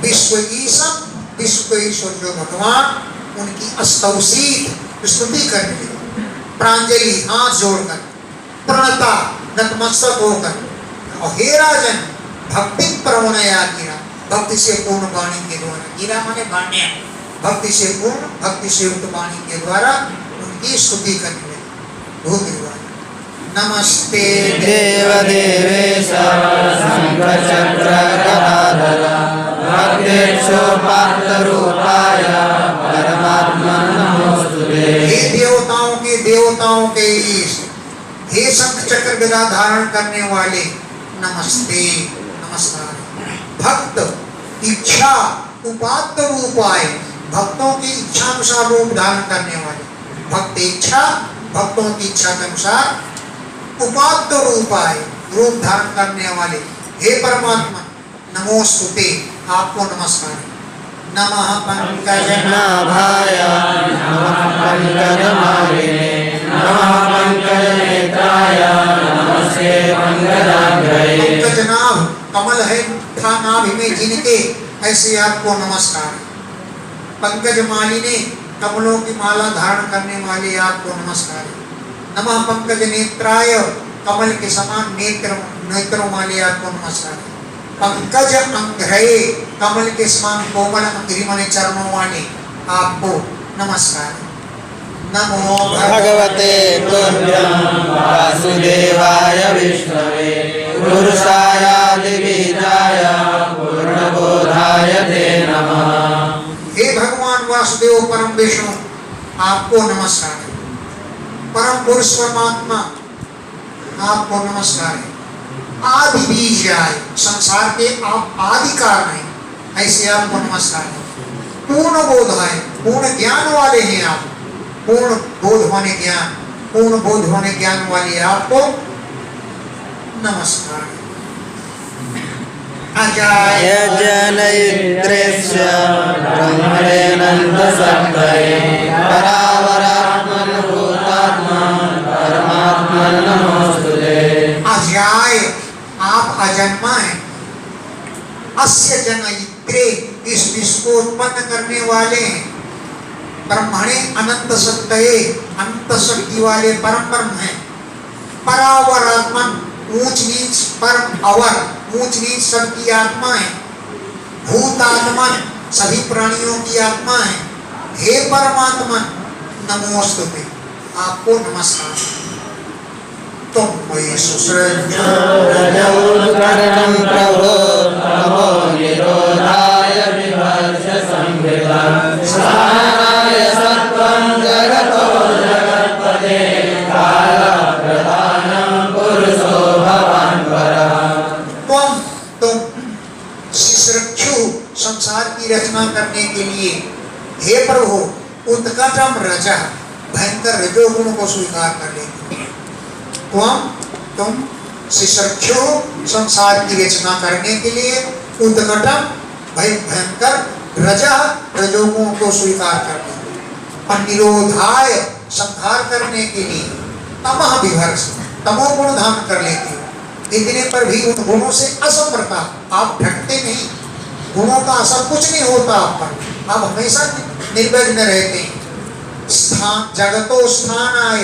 विश्व ईशम विश्व के ईश्वर जो भगवान उनकी अस्तौसी स्तुति करने लगी। प्रांजलि हाथ जोड़कर प्रणता नतमस्तक होकर और हे राजन भक्ति प्रवणया गिरा भक्ति से पूर्ण वाणी के द्वारा गिरा माने वाण्या भक्ति से पूर्ण भक्ति से युक्त वाणी के द्वारा उनकी स्तुति करने लगी। नमस्ते देवदेवेश शङ्खचक्र गदाधर भक्तेक्षोपात्तरूपाय परमात्मने नमोस्तुते। हे देवताओं के ईश हे शंख चक्र गदा धारण करने वाले नमस्ते नमस्कार। भक्त इच्छा उपात्त रूपाय भक्तों की इच्छा अनुसार रूप धारण करने वाले भक्त इच्छा भक्तों की इच्छा के अनुसार उपात्त रूपाय रूप धारण करने वाले हे परमात्मा नमोस्तुते आपको नमस्कार। नमः पंकजनाभाय नमः पंकजमालिने नमः पंकजनेत्राय नमस्ते पंकजाग्रये। पंकजनाभ कमल है नाभि में जिनके ऐसे आपको नमस्कार। पंकज मालिने कमलों की माला धारण करने वाले आपको नमस्कार। नमः पंकज नेत्राय कमल के समान नेत्रों वाले आपको नमस्कार। पंकज अंघ्रये कमल के समान कोमल अंघ्रि माने चरणों वाले आपको नमस्कार। नमो भगवते तुभ्यं वासुदेवाय विष्णवे पुरुषायादिबीजाय पूर्णबोधाय ते नमः। हे भगवान वासुदेव परम विष्णु आपको नमस्कार है। परम पुरुष परमात्मा आपको नमस्कार है। आदि बीज आए संसार के आप आदि कारण हैं ऐसे आपको नमस्कार है। पूर्ण बोध है पूर्ण ज्ञान वाले हैं आप पूर्ण बोध होने ज्ञान वाले आपको नमस्कार। अजाय जनयित्रेस्य ब्रह्मणेनन्दशक्तये परावरात्मन् भूतात्मा परमात्मन् नमोस्तुते। अजाय आप अजन्मा हैं। अस्य जनयित्रे इस विश्व को उत्पन्न करने वाले हैं। ब्रह्मणे अनंत सत्तये अनंत शक्ति वाले परम ब्रह्म हैं। परावरात्मन ऊंच नीच परम अवर ऊंच नीच सबकी आत्मा है। भूतात्मन सभी प्राणियों की आत्मा है। हे परमात्मा नमोस्तुते, आपको नमस्कार। तुम मयि सुसृज्य रजोत्करणं प्रभो नमो निरोधाय विमर्श संविदं स्थानाय सत्त्वं जगतो जगत्पते कालप्रधानं पुरुषो भवान् परः। तुम शिशृक्षु संसार की रचना करने के लिए हे प्रभु उत्कटम रजा भयंकर रजोगुण को स्वीकार कर लेते। तुम शिशृक्षु संसार की रचना करने के लिए उत्कटम भयंकर रजा रजोगुण को स्वीकार कर लेते और निरोधाय संहार करने के लिए तमः विभर्ष तमोगुण धारण कर लेते हो। इतने पर भी उन गुणों से असमर्था, आप ढकते नहीं, गुणों का असर कुछ नहीं होता आप पर, आप हमेशा निर्विघ्न रहते हैं। स्थान जगतो स्थान आय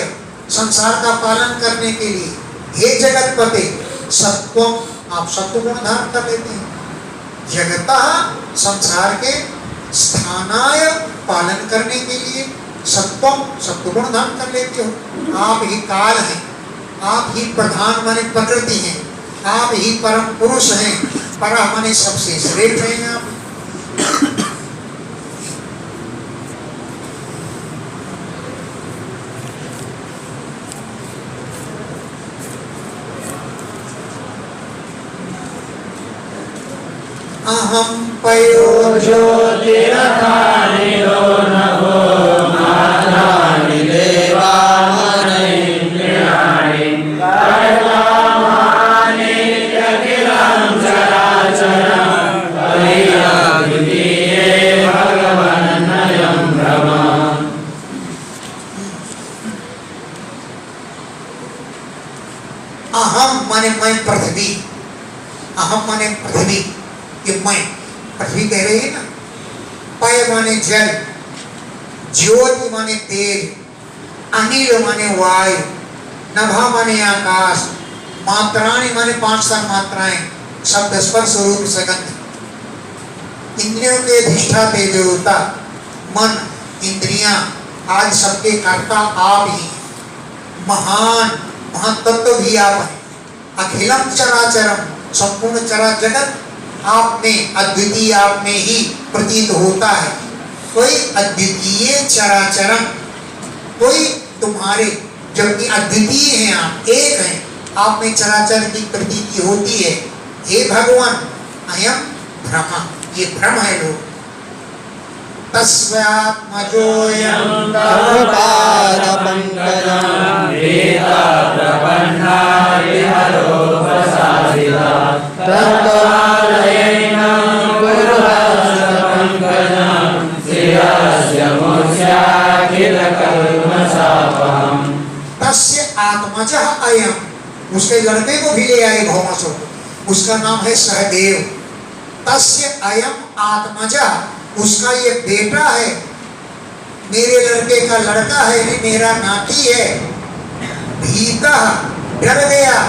संसार का पालन करने के लिए हे जगतपते सत्वम आप सत्व गुण धारण कर लेते हैं। जगतः संसार के स्थानाय पालन करने के लिए सत्वम सत्व गुण धारण कर लेते हो। आप ही काल हैं, आप ही प्रधान माने प्रकृति हैं, आप ही परम पुरुष हैं, पर माने सबसे श्रेष्ठ हैं आप। अहम पयो ज्योतिरथानिलो नभो मानानि देवामनैन्द्रियाणि कर्माणि अखिलं चराचरं त्वय्याद्वितीये भगवन्नयं ब्रह्म। अहम माने मैं पृथ्वी, अहम माने पृथ्वी, ये मैं पृथ्वी कह रही है ना। पय माने जल, ज्योति माने तेज, अनिल माने वायु, नभा माने आकाश, मात्राणी माने 5 मात्राएं, शब्द स्पर्श रूप सगंध, इंद्रियों के अधिष्ठाते देवता, मन इंद्रियां आज सबके कर्ता आप ही, महान महातत्व भी आप हैं, अखिलम चराचरम संपूर्ण चरा जगत आप में अद्वितीय आप में ही प्रतीत होता है। कोई अद्वितीय चराचरम, कोई तुम्हारे जबकि अद्वितीय हैं, आप एक हैं, आप में चराचर की प्रतीति होती है। हे भगवान अयम भ्रम, ये भ्रम है लोग। तस्यात्मजोयं तव पादपङ्कजं वेदाप्रबन्धादिहरोपसारिता तत्त्वालयैनं गुरुहस्तपङ्कजं श्रियस्य मोक्षाखिलकल्मषापहम्। तस्य आत्मजः अयम, उसके लड़के को भी ले आए भौमासुर, उसका नाम है सहदेव। तस्य अयम आत्मजः, उसका ये बेटा है, मेरे लड़के का लड़का है, ये मेरा नाती है। भीता डर गया,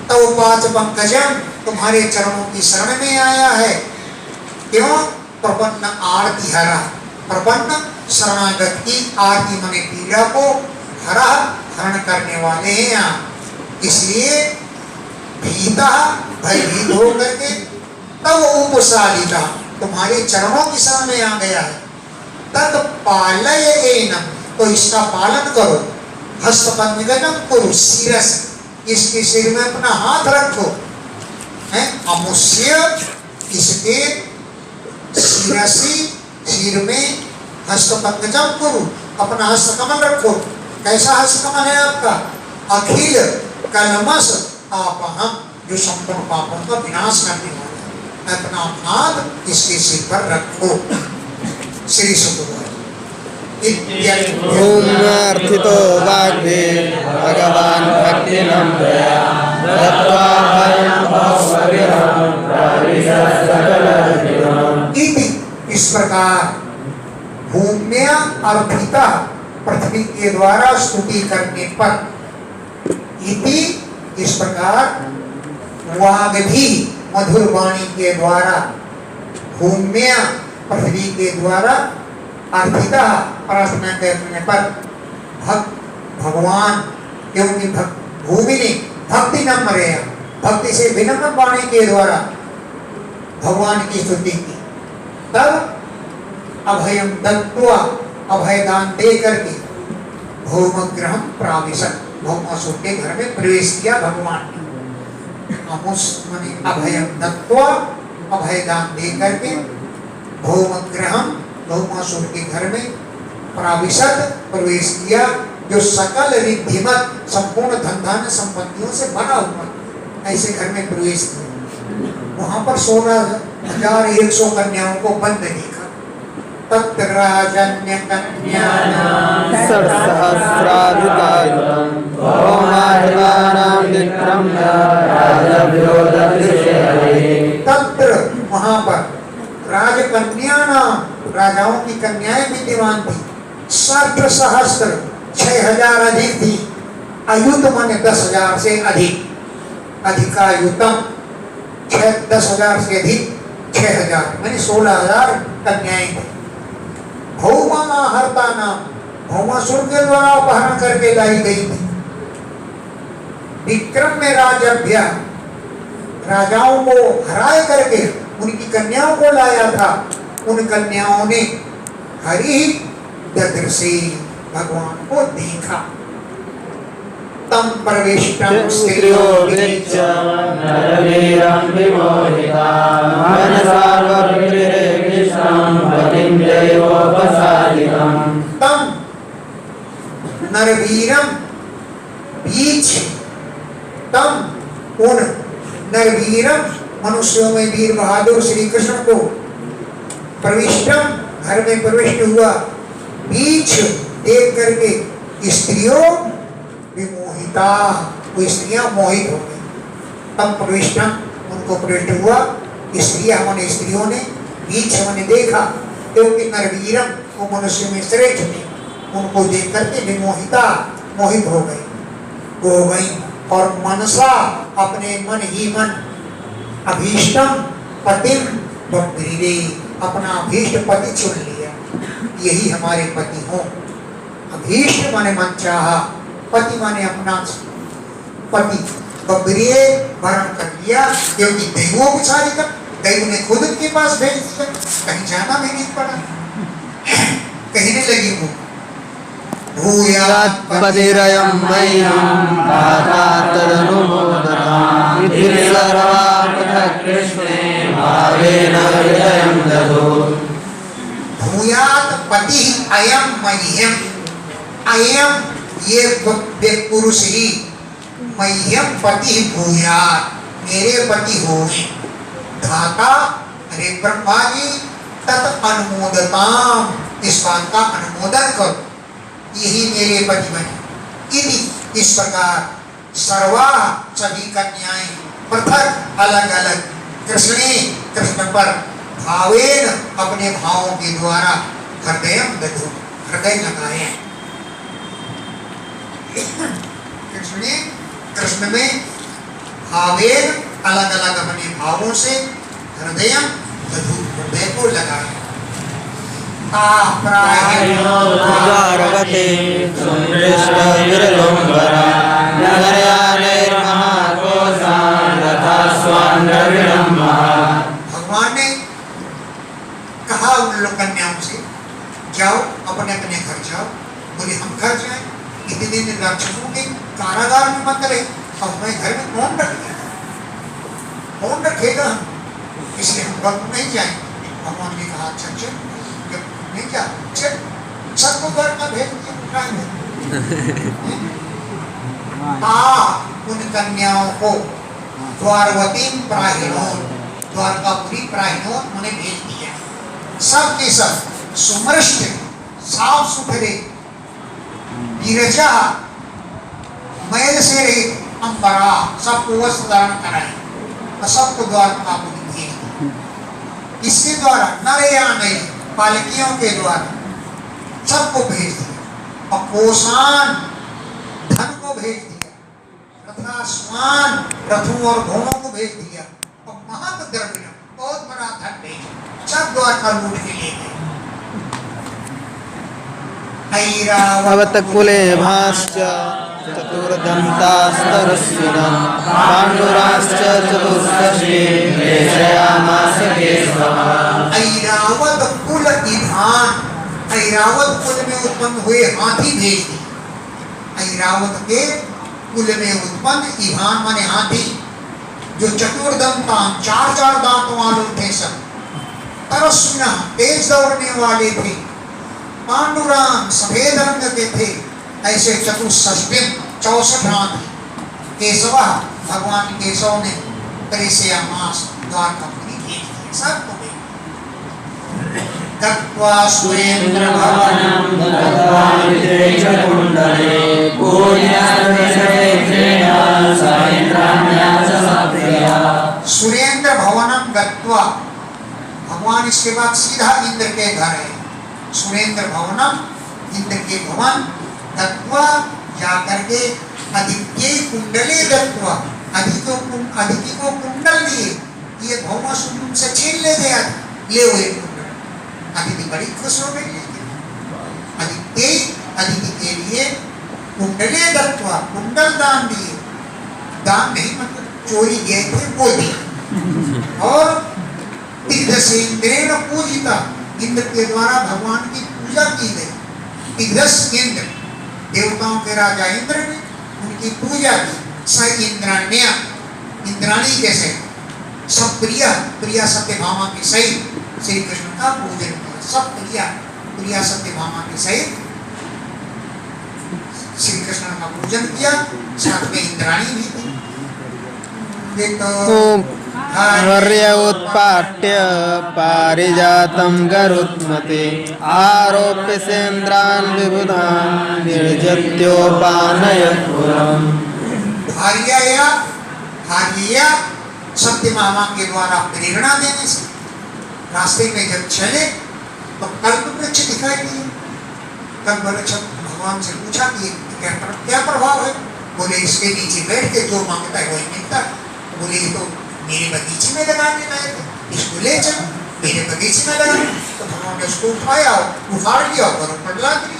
तव पाच पंकजम तुम्हारे चरणों की शरण में आया है। क्यों? प्रपन्न आरती हरा, प्रपन्न शरणागत की आरती मने पीड़ा को हरा हरण करने वाले हैं आप, इसलिए भीता भयभीत होकर के तब उपसालिता तुम्हारे चरणों की शरण में आ गया है। तत् पालयेनम, तो इसका पालन करो। हस्तपद्मगतम कुरु, शिरस इसके सिर में अपना हाथ रखो, है अमुष्य इसके शिरसी सिर में हस्तपद्मजम कुरु, अपना हस्तकमल रखो। कैसा हस्तकमल है आपका? अखिल कलमस आपहम, जो संपूर्ण पापों का विनाश करने वाला, अपना हाथ इसके सिर पर रखो। श्री सुखदेव भूम्यार्थितो वाग्दे भगवान् भक्तिनम्रया दत्त्वा भयं भवविरं प्रविशत्सकलर्पितम्। इस प्रकार भूम्या अर्थिता पृथ्वी के द्वारा स्तुति करने पर, इति इस प्रकार वाग्भी मधुर वाणी के द्वारा, भूम्या पृथ्वी के द्वारा अर्थितः प्रार्थना करने पर भगवान क्योंकि भूमि ने भक्ति नम्र भक्ति से विनम्र वाणी के द्वारा भगवान की स्तुति की, तब अभयम दत्वा अभयदान दे करके भौमग्रहम प्राविशत भौमासुर के घर में प्रवेश किया भगवान ने। माने अभयम दत्वा अभयदान दे करके भौमग्रहम भौमासुर के घर में प्राविशत प्रवेश किया, जो सकल रिद्धिमत संपूर्ण धन धान्य संपत्तियों से भरा हुआ ऐसे घर में प्रवेश किया। वहां पर 16,100 कन्याओं को बंद देखा। तत्र राजन्य कन्यानां षट्सहस्राधिकायुतं भौमार्वाणां विक्रम्य राजभ्यो ददृशे। तत्र वहां पर राजकन्यानां राजाओं की कन्याएं विद्यमान थी। 60,000 6,000 अधिक थी। अयुत माने 10,000 से अधिक, अधिकायुतम 10,000 से अधिक 6,000 माने 16,000 कन्याएं थी। भौमाहर्ता नाम भौमासुर के द्वारा अपहरण करके लाई गई थी। विक्रम में राजभ्य राजाओं को हराए करके उनकी कन्याओं को लाया था। उन कन्याओं ने हरि ददृशे भगवान को देखा। तम प्रवेशितं स्त्रियो विच्य नरवीरं विमोहिता मनसार्वगृहे कृष्णं पतिं दैवोपसादितं। तम नरवीरम बीच तम उन नरवीरम मनुष्यों में वीर बहादुर श्री कृष्ण को प्रविष्टम घर में प्रविष्ट हुआ बीच देख करके स्त्रियों विमोहिता वो स्त्रियां मोहित हो गई। तम प्रविष्टम उनको प्रविष्ट हुआ स्त्रियां माने स्त्रियों ने बीच मैंने देखा क्योंकि नरवीरम वो मनुष्य में श्रेष्ठ थे। उनको देख करके विमोहिता मोहित हो गई और मनसा अपने मन ही मन अभीष्टम पतिम बब्बरीरे अपना अभीष्ट पति चुन लिया। यही हमारे पति हो। अभीष्ट माने मन चाहा, पति माने अपना पति बब्बरीरे वरण कर लिया क्योंकि दैवोपचारिका दैव ने खुद उनके पास भेज दिया। कहीं जाना भी नहीं पड़ा, कहने लगी वो पतिरयं मह्यं दाता तदनुमोदताम् इति सर्वा पृथक् कृष्णे भावेन हृदयं दधो। भूयात् पति अयम मह्यम, अयम ये पुरुष ही मह्यम पति भूयात् मेरे पति होंगे। धाता अरे ब्रह्मा जी तत् अनुमोदताम इस बात का अनुमोदन करो, यही मेरे पति बने। इस प्रकार सर्वा सभी कन्याएं पृथक अलग अलग कृष्ण पर भावेन अपने भावों के द्वारा हृदय दधु हृदय लगाए। कृष्ण में भावेन अलग अलग अपने भावों से हृदय दधु हृदय को लगाए। उदारवते सुन्दृष्टविरलोम्बरा नगरयानैर्महाकोशान् तथा स्वान् द्रविणम्मः। भगवान ने कहा उन लोग कन्याओं से जाओ अपने अपने घर जाओ। बोले हम घर जाए, इतने दिन राक्षसों के कारागार में मत रहे, अब हमें घर में कौन रखेगा, कौन रखेगा हम, इसलिए हम घर नहीं जाएंगे। भगवान ने कहा अच्छा चल नहीं जा, चल सबको घर का भेज दिया। उन कन्याओं को द्वारवती प्राहिणों द्वारकापुरी प्राहिणों उन्हें भेज दिया। सब के सब सुमृष्ट साफ सुथरे नीरजा मैल से रहित अंबरा सबको वस्त्र धारण कराए और सबको द्वारकापुरी भेज दिया। इसके द्वारा नर या नहीं पालकियों के द्वारा सबको भेज दिया और कोषान धन को भेज दिया, तथा स्वान रथों और घोड़ों को भेज दिया और महत द्रव्य बहुत बड़ा धन भेज सब द्वारका लूट के ले गए। ऐरावत अवतकुले भाश्च चतुर्दन्तास्तरस्विनः पाण्डुराश्च चतुर्दशे प्रेषयामास केशवः। ऐरावत कुल ईभान, ऐरावत कुल में उत्पन्न हुए हाथी भेज दिए। ऐरावत के कुल में उत्पन्न ईभान माने हाथी, जो चतुर्दंता 4 दांतों वाले थे, सब तरस्विना तेज दौड़ने वाले थे, पांडुराम सफेद रंग के थे, ऐसे चतुष्षष्टिम 64 हाथी केशव भगवान केशव ने प्रेषयामास द्वारकापुरी भेज दिए सबको। दत्वा सुरेंद्र भवनं दत्वा विदेशकुण्डले पूर्ण्यार्धशेत्रेण सायन्द्राम्या च सप्रिया। सुरेंद्र भवनम गत्वा, भगवान इसके बाद सीधा इंद्र के घर है। सुरेंद्र भवनम, इंद्र के भवन, गत्वा जाकर के आदित्य कुंडले दत्वा, आदित्य को कुंडल दिए, ये भौमासुर से छीन ले गया, ले हुए कुंडल। आदित्य बड़ी खुश हो गई, आदित्य के लिए कुंडले दत्वा, कुंडल दान दिए। दान नहीं मतलब चोरी गए थे वो दिए। और तीर्थसेन्द्रेण पूजिता, इंद्र के द्वारा भगवान की पूजा की गई। तीर्थस इंद्र, देवताओं के राजा इंद्र ने उनकी पूजा की। स इंद्राण्या, इंद्राणी जैसे सब प्रिया, प्रिया सत्यभामा के सहित श्री कृष्ण का पूजन किया। सब प्रिया सत्यभामा के सहित श्री कृष्ण का पूजन किया। साथ में इंद्राणी भी थी। वर्य उत्पाट्य पारिजातं गरुत्मते आरोप्य सेन्द्रान् विबुधान् निर्जत्योपानयत् पुरम्। भार्या सत्यभामा के द्वारा प्रेरणा देने से रास्ते में जब चले तो कल्प वृक्ष दिखाई दिए। कल्प वृक्ष भगवान से पूछा कि क्या प्रभाव है? बोले इसके नीचे बैठ के जो मांगता है वही मिलता है। बोले ये तो मेरे बगीचे में लगाने लाए थे, इसको ले चलो मेरे बगीचे में लगा। तो भगवान ने उसको उठाया, उखाड़ लिया और ऊपर लाद दी।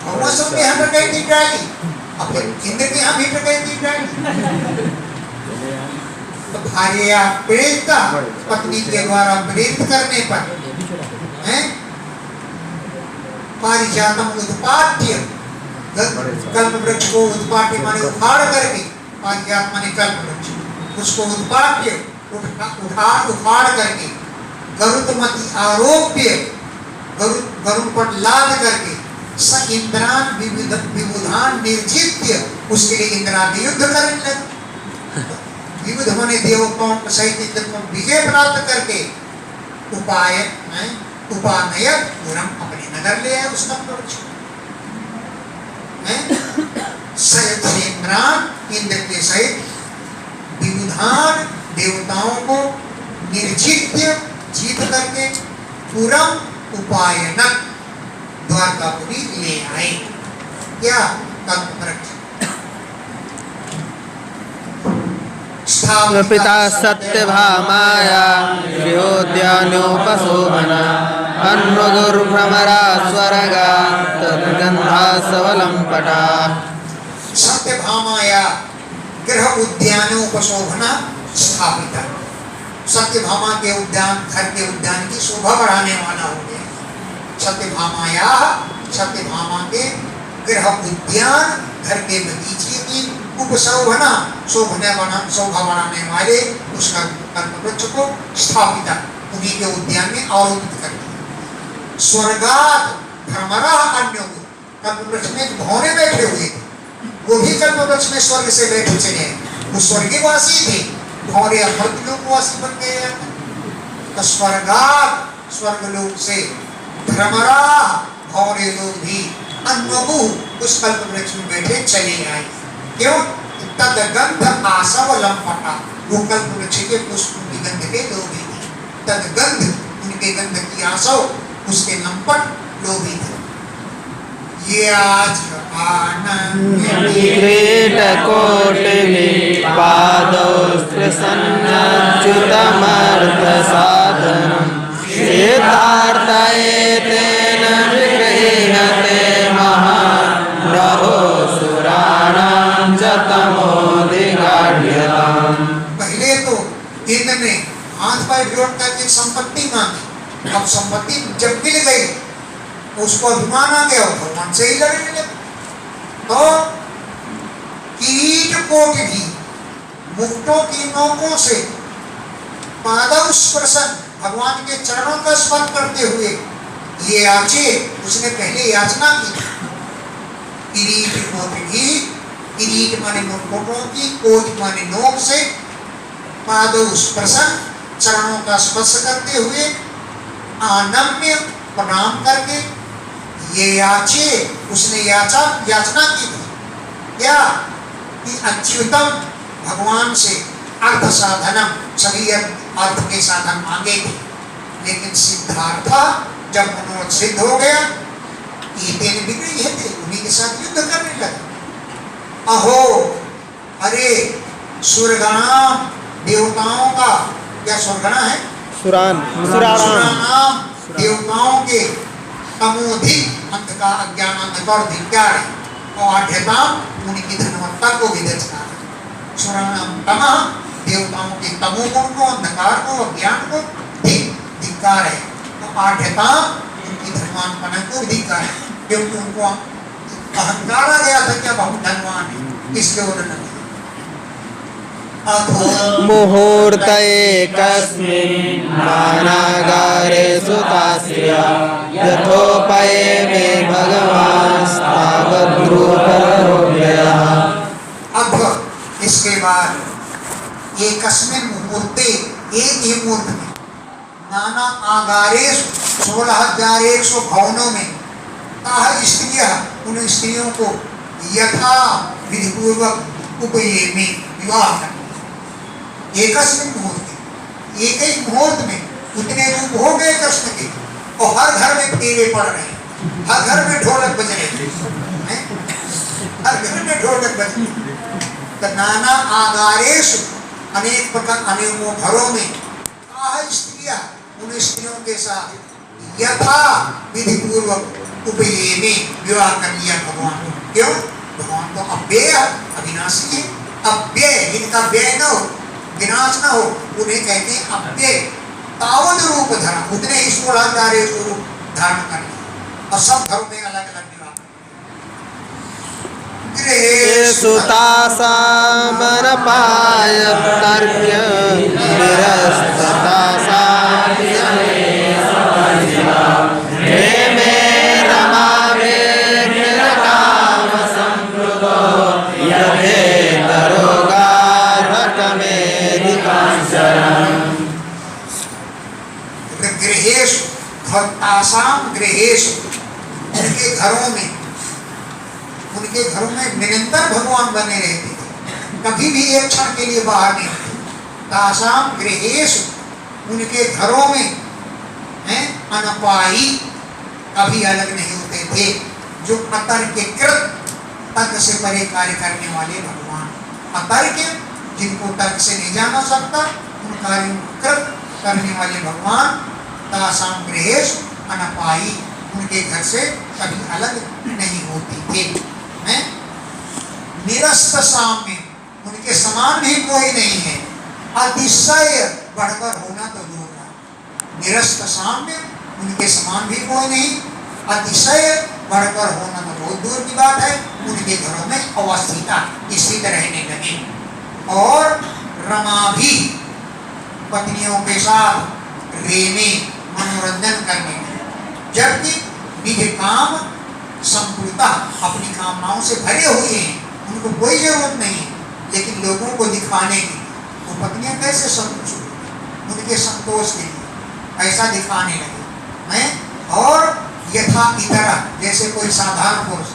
भगवान सब के यहाँ डकैती डाली, अब फिर इंद्र के यहाँ भी डकैती डाली। तो भार्या प्रेरिता, पत्नी के द्वारा प्रेरित करने पर हैं पारिजातम उत्पाट्य, कल्प वृक्ष को उत्पाट्य माने उखाड़ करके, पारिजात माने कल्प वृक्ष, उसको उत्पाट्य उखाड़ करके, गरुत्मति आरोप्य, गरुड़ पर लाद करके, स इंद्रान विबुधान निर्जित्य, उसके लिए इंद्रादि युद्ध करने लगे। विविध होने देवताओं को सहित इंद्र को विजय प्राप्त करके उपानयत पुरम, अपने नगर ले आए उस कल्प वृक्ष। इंद्र के सहित विबुधान देवताओं को निर्जित्य जीत करके पुरम उपायनक द्वारकापुरी ले आए। क्या? कल्प वृक्ष। पिता सत्यभामाया गृहोद्यानोपशोभना अन्वगुर्भ्रमरा स्वर्गा तद्गन्धा सवलंपटा। सत्यभामाया गृह उद्यानोपशोभना स्थापिता। सत्यभामा के उद्यान, घर के उद्यान की शोभा बढ़ाने वाला हो गया। सत्यभामाया, सत्यभामा के गृह उद्यान, घर के बगीचे की उपशोभना, शोभा बढ़ाने वाले उस कल्प वृक्ष को स्थापिता, उन्हीं के उद्यान में आरोपित कर दिया। स्वर्गात भ्रमरा अन्य, कल्प वृक्ष में भौरे बैठे हुए थे, वो भी कल्प वृक्ष में स्वर्ग से बैठे चले, वो स्वर्गवासी थे, भौरे अमृतलोकवासी बन गए। तो स्वर्गात, स्वर्गलोक से, भ्रमरा भौरे लोग भी अन्वभू उस कल्प वृक्ष में बैठे चले आए। क्यों? तदगंध आसव लंपटा, वो कल्प वृक्ष के पुष्पों की गंध के लोभी थे। तदगंध, उनके गंध की आसव, उसके लंपट लोभी थे। ये आज पादोस्पृशन्नच्युतमर्थसाधनं सिद्धार्थये हाथ पैर जोड़ करके संपत्ति मांगी। अब संपत्ति जब मिल गई उसको अभिमान आ गया, भगवान से ही लड़ने लगे। तो कीट कोट भी मुक्तों की नोकों से पादव स्पर्शन भगवान के चरणों का स्पर्श करते हुए ये याचे, उसने पहले याचना की। किरीट कोट भी, किरीट माने मुकुटों की, कोट माने नोक से, पादव स्पर्शन चरणों का स्पर्श करते हुए आनम्य प्रणाम करके ये याचे, उसने याचना की थी क्या कि अच्युतम भगवान से अर्थ साधनम, सभी अर्थ के साधन मांगे थे। लेकिन सिद्धार्थ जब मनोरथ सिद्ध हो गया, ईटेन बिगड़ी है थे, उन्हीं के साथ युद्ध करने लगा। अहो अरे सुरगणाम देवताओं का, क्या सुरगणा है? सुरानाम देवताओं के तमोधिक अंधकार, अज्ञान अंधकार धिक्कार है, और आढ्यताम उनकी धनवत्ता को भी दर्शना है। सुरानाम तमः देवताओं के तमोगुण को, अंधकार को, अज्ञान को धिक्कार है, तो आढ्यताम उनकी धनवानपना को धिक्कार है, क्योंकि उनको अहंकार आ गया था कि अब हम धनवान हैं, इसलिए उन्होंने मुहूर्त एकस्मिन् मानागारे सुतास्य यथोपये मे भगवान् तावद्रूपरोऽव्ययः। अब इसके बाद एकस्मिन् मुहूर्ते, एक ही मुहूर्त में, नाना आगारेषु 16,100 भवनों में, ताः स्त्रियः उन स्त्रियों को यथा विधिपूर्वक उपयेमि विवाह करना। एकस्मिन् मुहूर्ते, एक ही मुहूर्त में उतने रूप हो गए कृष्ण के, और हर घर में फेरे पड़ रहे हैं, हर घर में ढोलक बज रहे हैं, हर घर में ढोलक बज रहे हैं। तो नाना आगारेषु अनेक प्रकार अनेकों घरों में, ताः स्त्रियां उन स्त्रियों के साथ यथा विधि पूर्वक उपयेमि विवाह कर लिया भगवान को। क्यों? भगवान तो अव्यय अविनाशी है, अव्यय, इनका व्यय न हो, विनाश न हो, उन्हें कहते हैं अव्यय। तावद रूप धरा, उतने ही 16,100 रूप धारण कर लिया, और सब घरों में अलग अलग विवाह। सुतासामनपाय तर्क्य निरस्ततासा प्रेमे रमावे निरकाम संप्लुतो गृहेषु, भक्तासाम गृहेषु, उनके घरों में, उनके घरों में निरंतर भगवान बने रहते थे, कभी भी एक क्षण के लिए बाहर नहीं थे। तासाम गृहेषु, उनके घरों में हैं अनपाई, कभी अलग नहीं होते थे। जो अतर्ककृत, तर्क से परे कार्य करने वाले भगवान, अतर्क जिनको तर्क से नहीं जाना सकता, उन कार्यों को कृत करने वाले भगवान, तासाम गृहेषु अनपाई, उनके घर से कभी अलग नहीं होती थे। हैं निरस्त साम्य, उनके समान भी कोई नहीं है। अतिशय बढ़कर होना तो दूर रहा, निरस्त साम्य, उनके समान भी कोई नहीं, अतिशय बढ़कर होना तो बहुत दूर की बात है। उनके घरों में अवस्थिता, स्थित रहने लगे, और रमा भी पत्नियों के साथ रेमे, मनोरंजन करने लगे, जबकि निज काम संपूर्णता, अपनी कामनाओं से भरे हुए हैं, उनको कोई जरूरत नहीं है, लेकिन लोगों को दिखाने की वो पत्नियां कैसे संतुष्ट हुई, उनके संतोष के लिए ऐसा दिखाने लगे। हैं और यथा इतरा, जैसे कोई साधारण पुरुष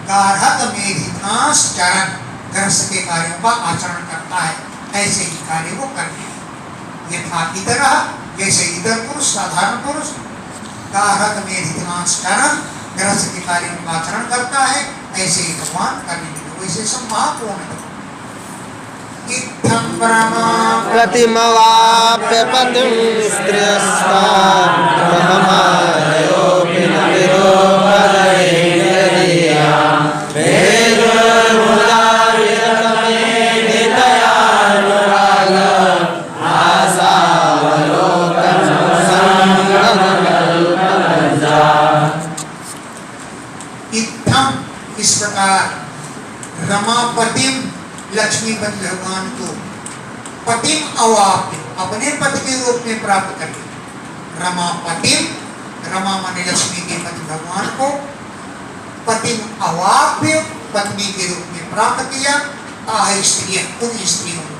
गार्हत मेधिकांश चरण, गृहस्थ के कार्यों का आचरण करता है, ऐसे ही कार्य वो करते हैं। यथा इतरा, जैसे इतर पुरुष, साधारण पुरुष गार्हत मेधिकांश चरण, गृहस्थ के कार्यों का आचरण करता है, ऐसे ही भगवान करने के लिए वैसे सब महापूर्ण है। प्रतिमवाप्य पतिं स्त्रियस्ता ब्रह्ममायोऽपि न विरोधये यदीया वेदमुदा विरतमे नितयानुराग आसा अपने पति के रूप में प्राप्त कर ली। रमापति, रमा माने लक्ष्मी के पति भगवान को, पति अवाप्य पत्नी के रूप में प्राप्त किया। आह स्त्रियां, उन स्त्रियों को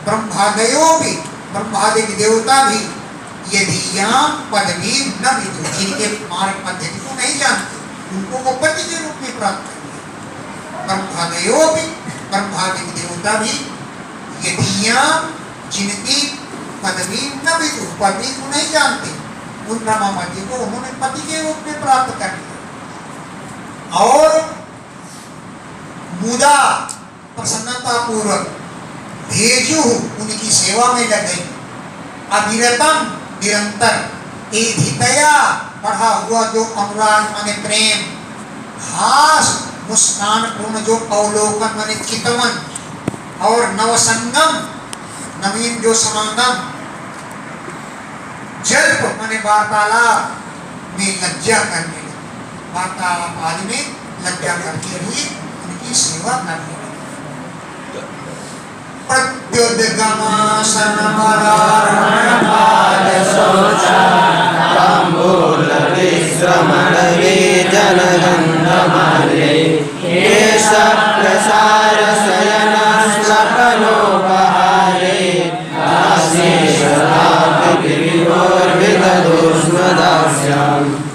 ब्रह्मादयो भी, ब्रह्मादि देवता भी यदि यहाँ पदवी न विदु, जिनके मार्ग पद्धति को नहीं जानते, उनको वो पति के रूप में प्राप्त कर लिया। ब्रह्मादयो भी, ब्रह्मादि देवता भी यदि यहाँ जिनकी पदवी न विदु, पति को नहीं जानते, उन रमापति को उन्होंने पति के रूप में प्राप्त कर लिया। और मुदा प्रसन्नता पूर्वक भेजू, उनकी सेवा में लग गई। अविरतम, निरंतर। एधितया, बढ़ा हुआ जो अनुराग माने प्रेम, हास मुस्कान पूर्ण जो अवलोकन माने चितवन, और नवसंगम, नवीन जो समागम, जल्प माने वार्तालाप में लज्जा करने लगे। वार्तालाप आदि में लज्जा करते हुए उनकी सेवा करने लगे।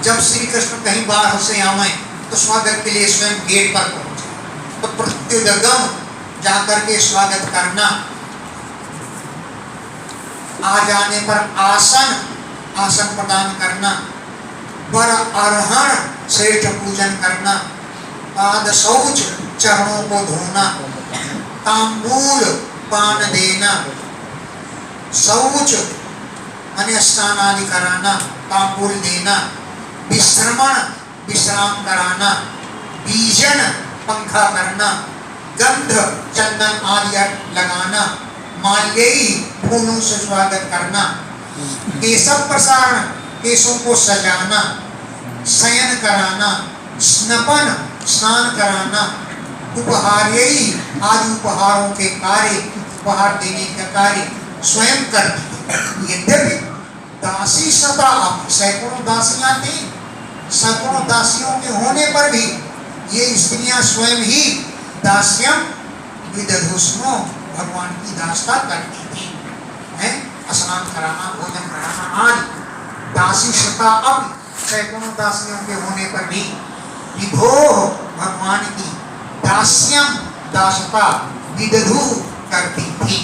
जब श्री कृष्ण कहीं बाहर से आवे तो स्वागत के लिए स्वयं गेट पर पहुंचे, तो प्रत्युदगम जाकर के स्वागत करना, आ जाने पर आसन, आसन प्रदान करना, वर अर्हण श्रेष्ठ पूजन करना, पाद शौच चरणों को धोना, तांबूल पान देना, शौच माने स्नान आदि कराना, तांबूल देना, विश्रमण विश्राम कराना, बीजन पंखा करना, गंध चंदन आदि लगाना, माल्यई फूलों से स्वागत करना, केशव प्रसारण केशों को सजाना, शयन कराना, स्नपन स्नान कराना, उपहार्यई आदि उपहारों के कार्य, उपहार देने का कार्य स्वयं करती। यद्यपि दासी सदा आप, सैकड़ों दासियां थी, सैकड़ों दासियों के होने पर भी ये स्त्रियां स्वयं ही दास्यम विदधुष्मो, भगवान की दासता करती थी, हैं स्नान कराना, भोजन कराना आदि। दासी सता अब, सैकड़ों दासियों के होने पर भी विभो, भगवान की दास्यम दासता विदधु करती थी।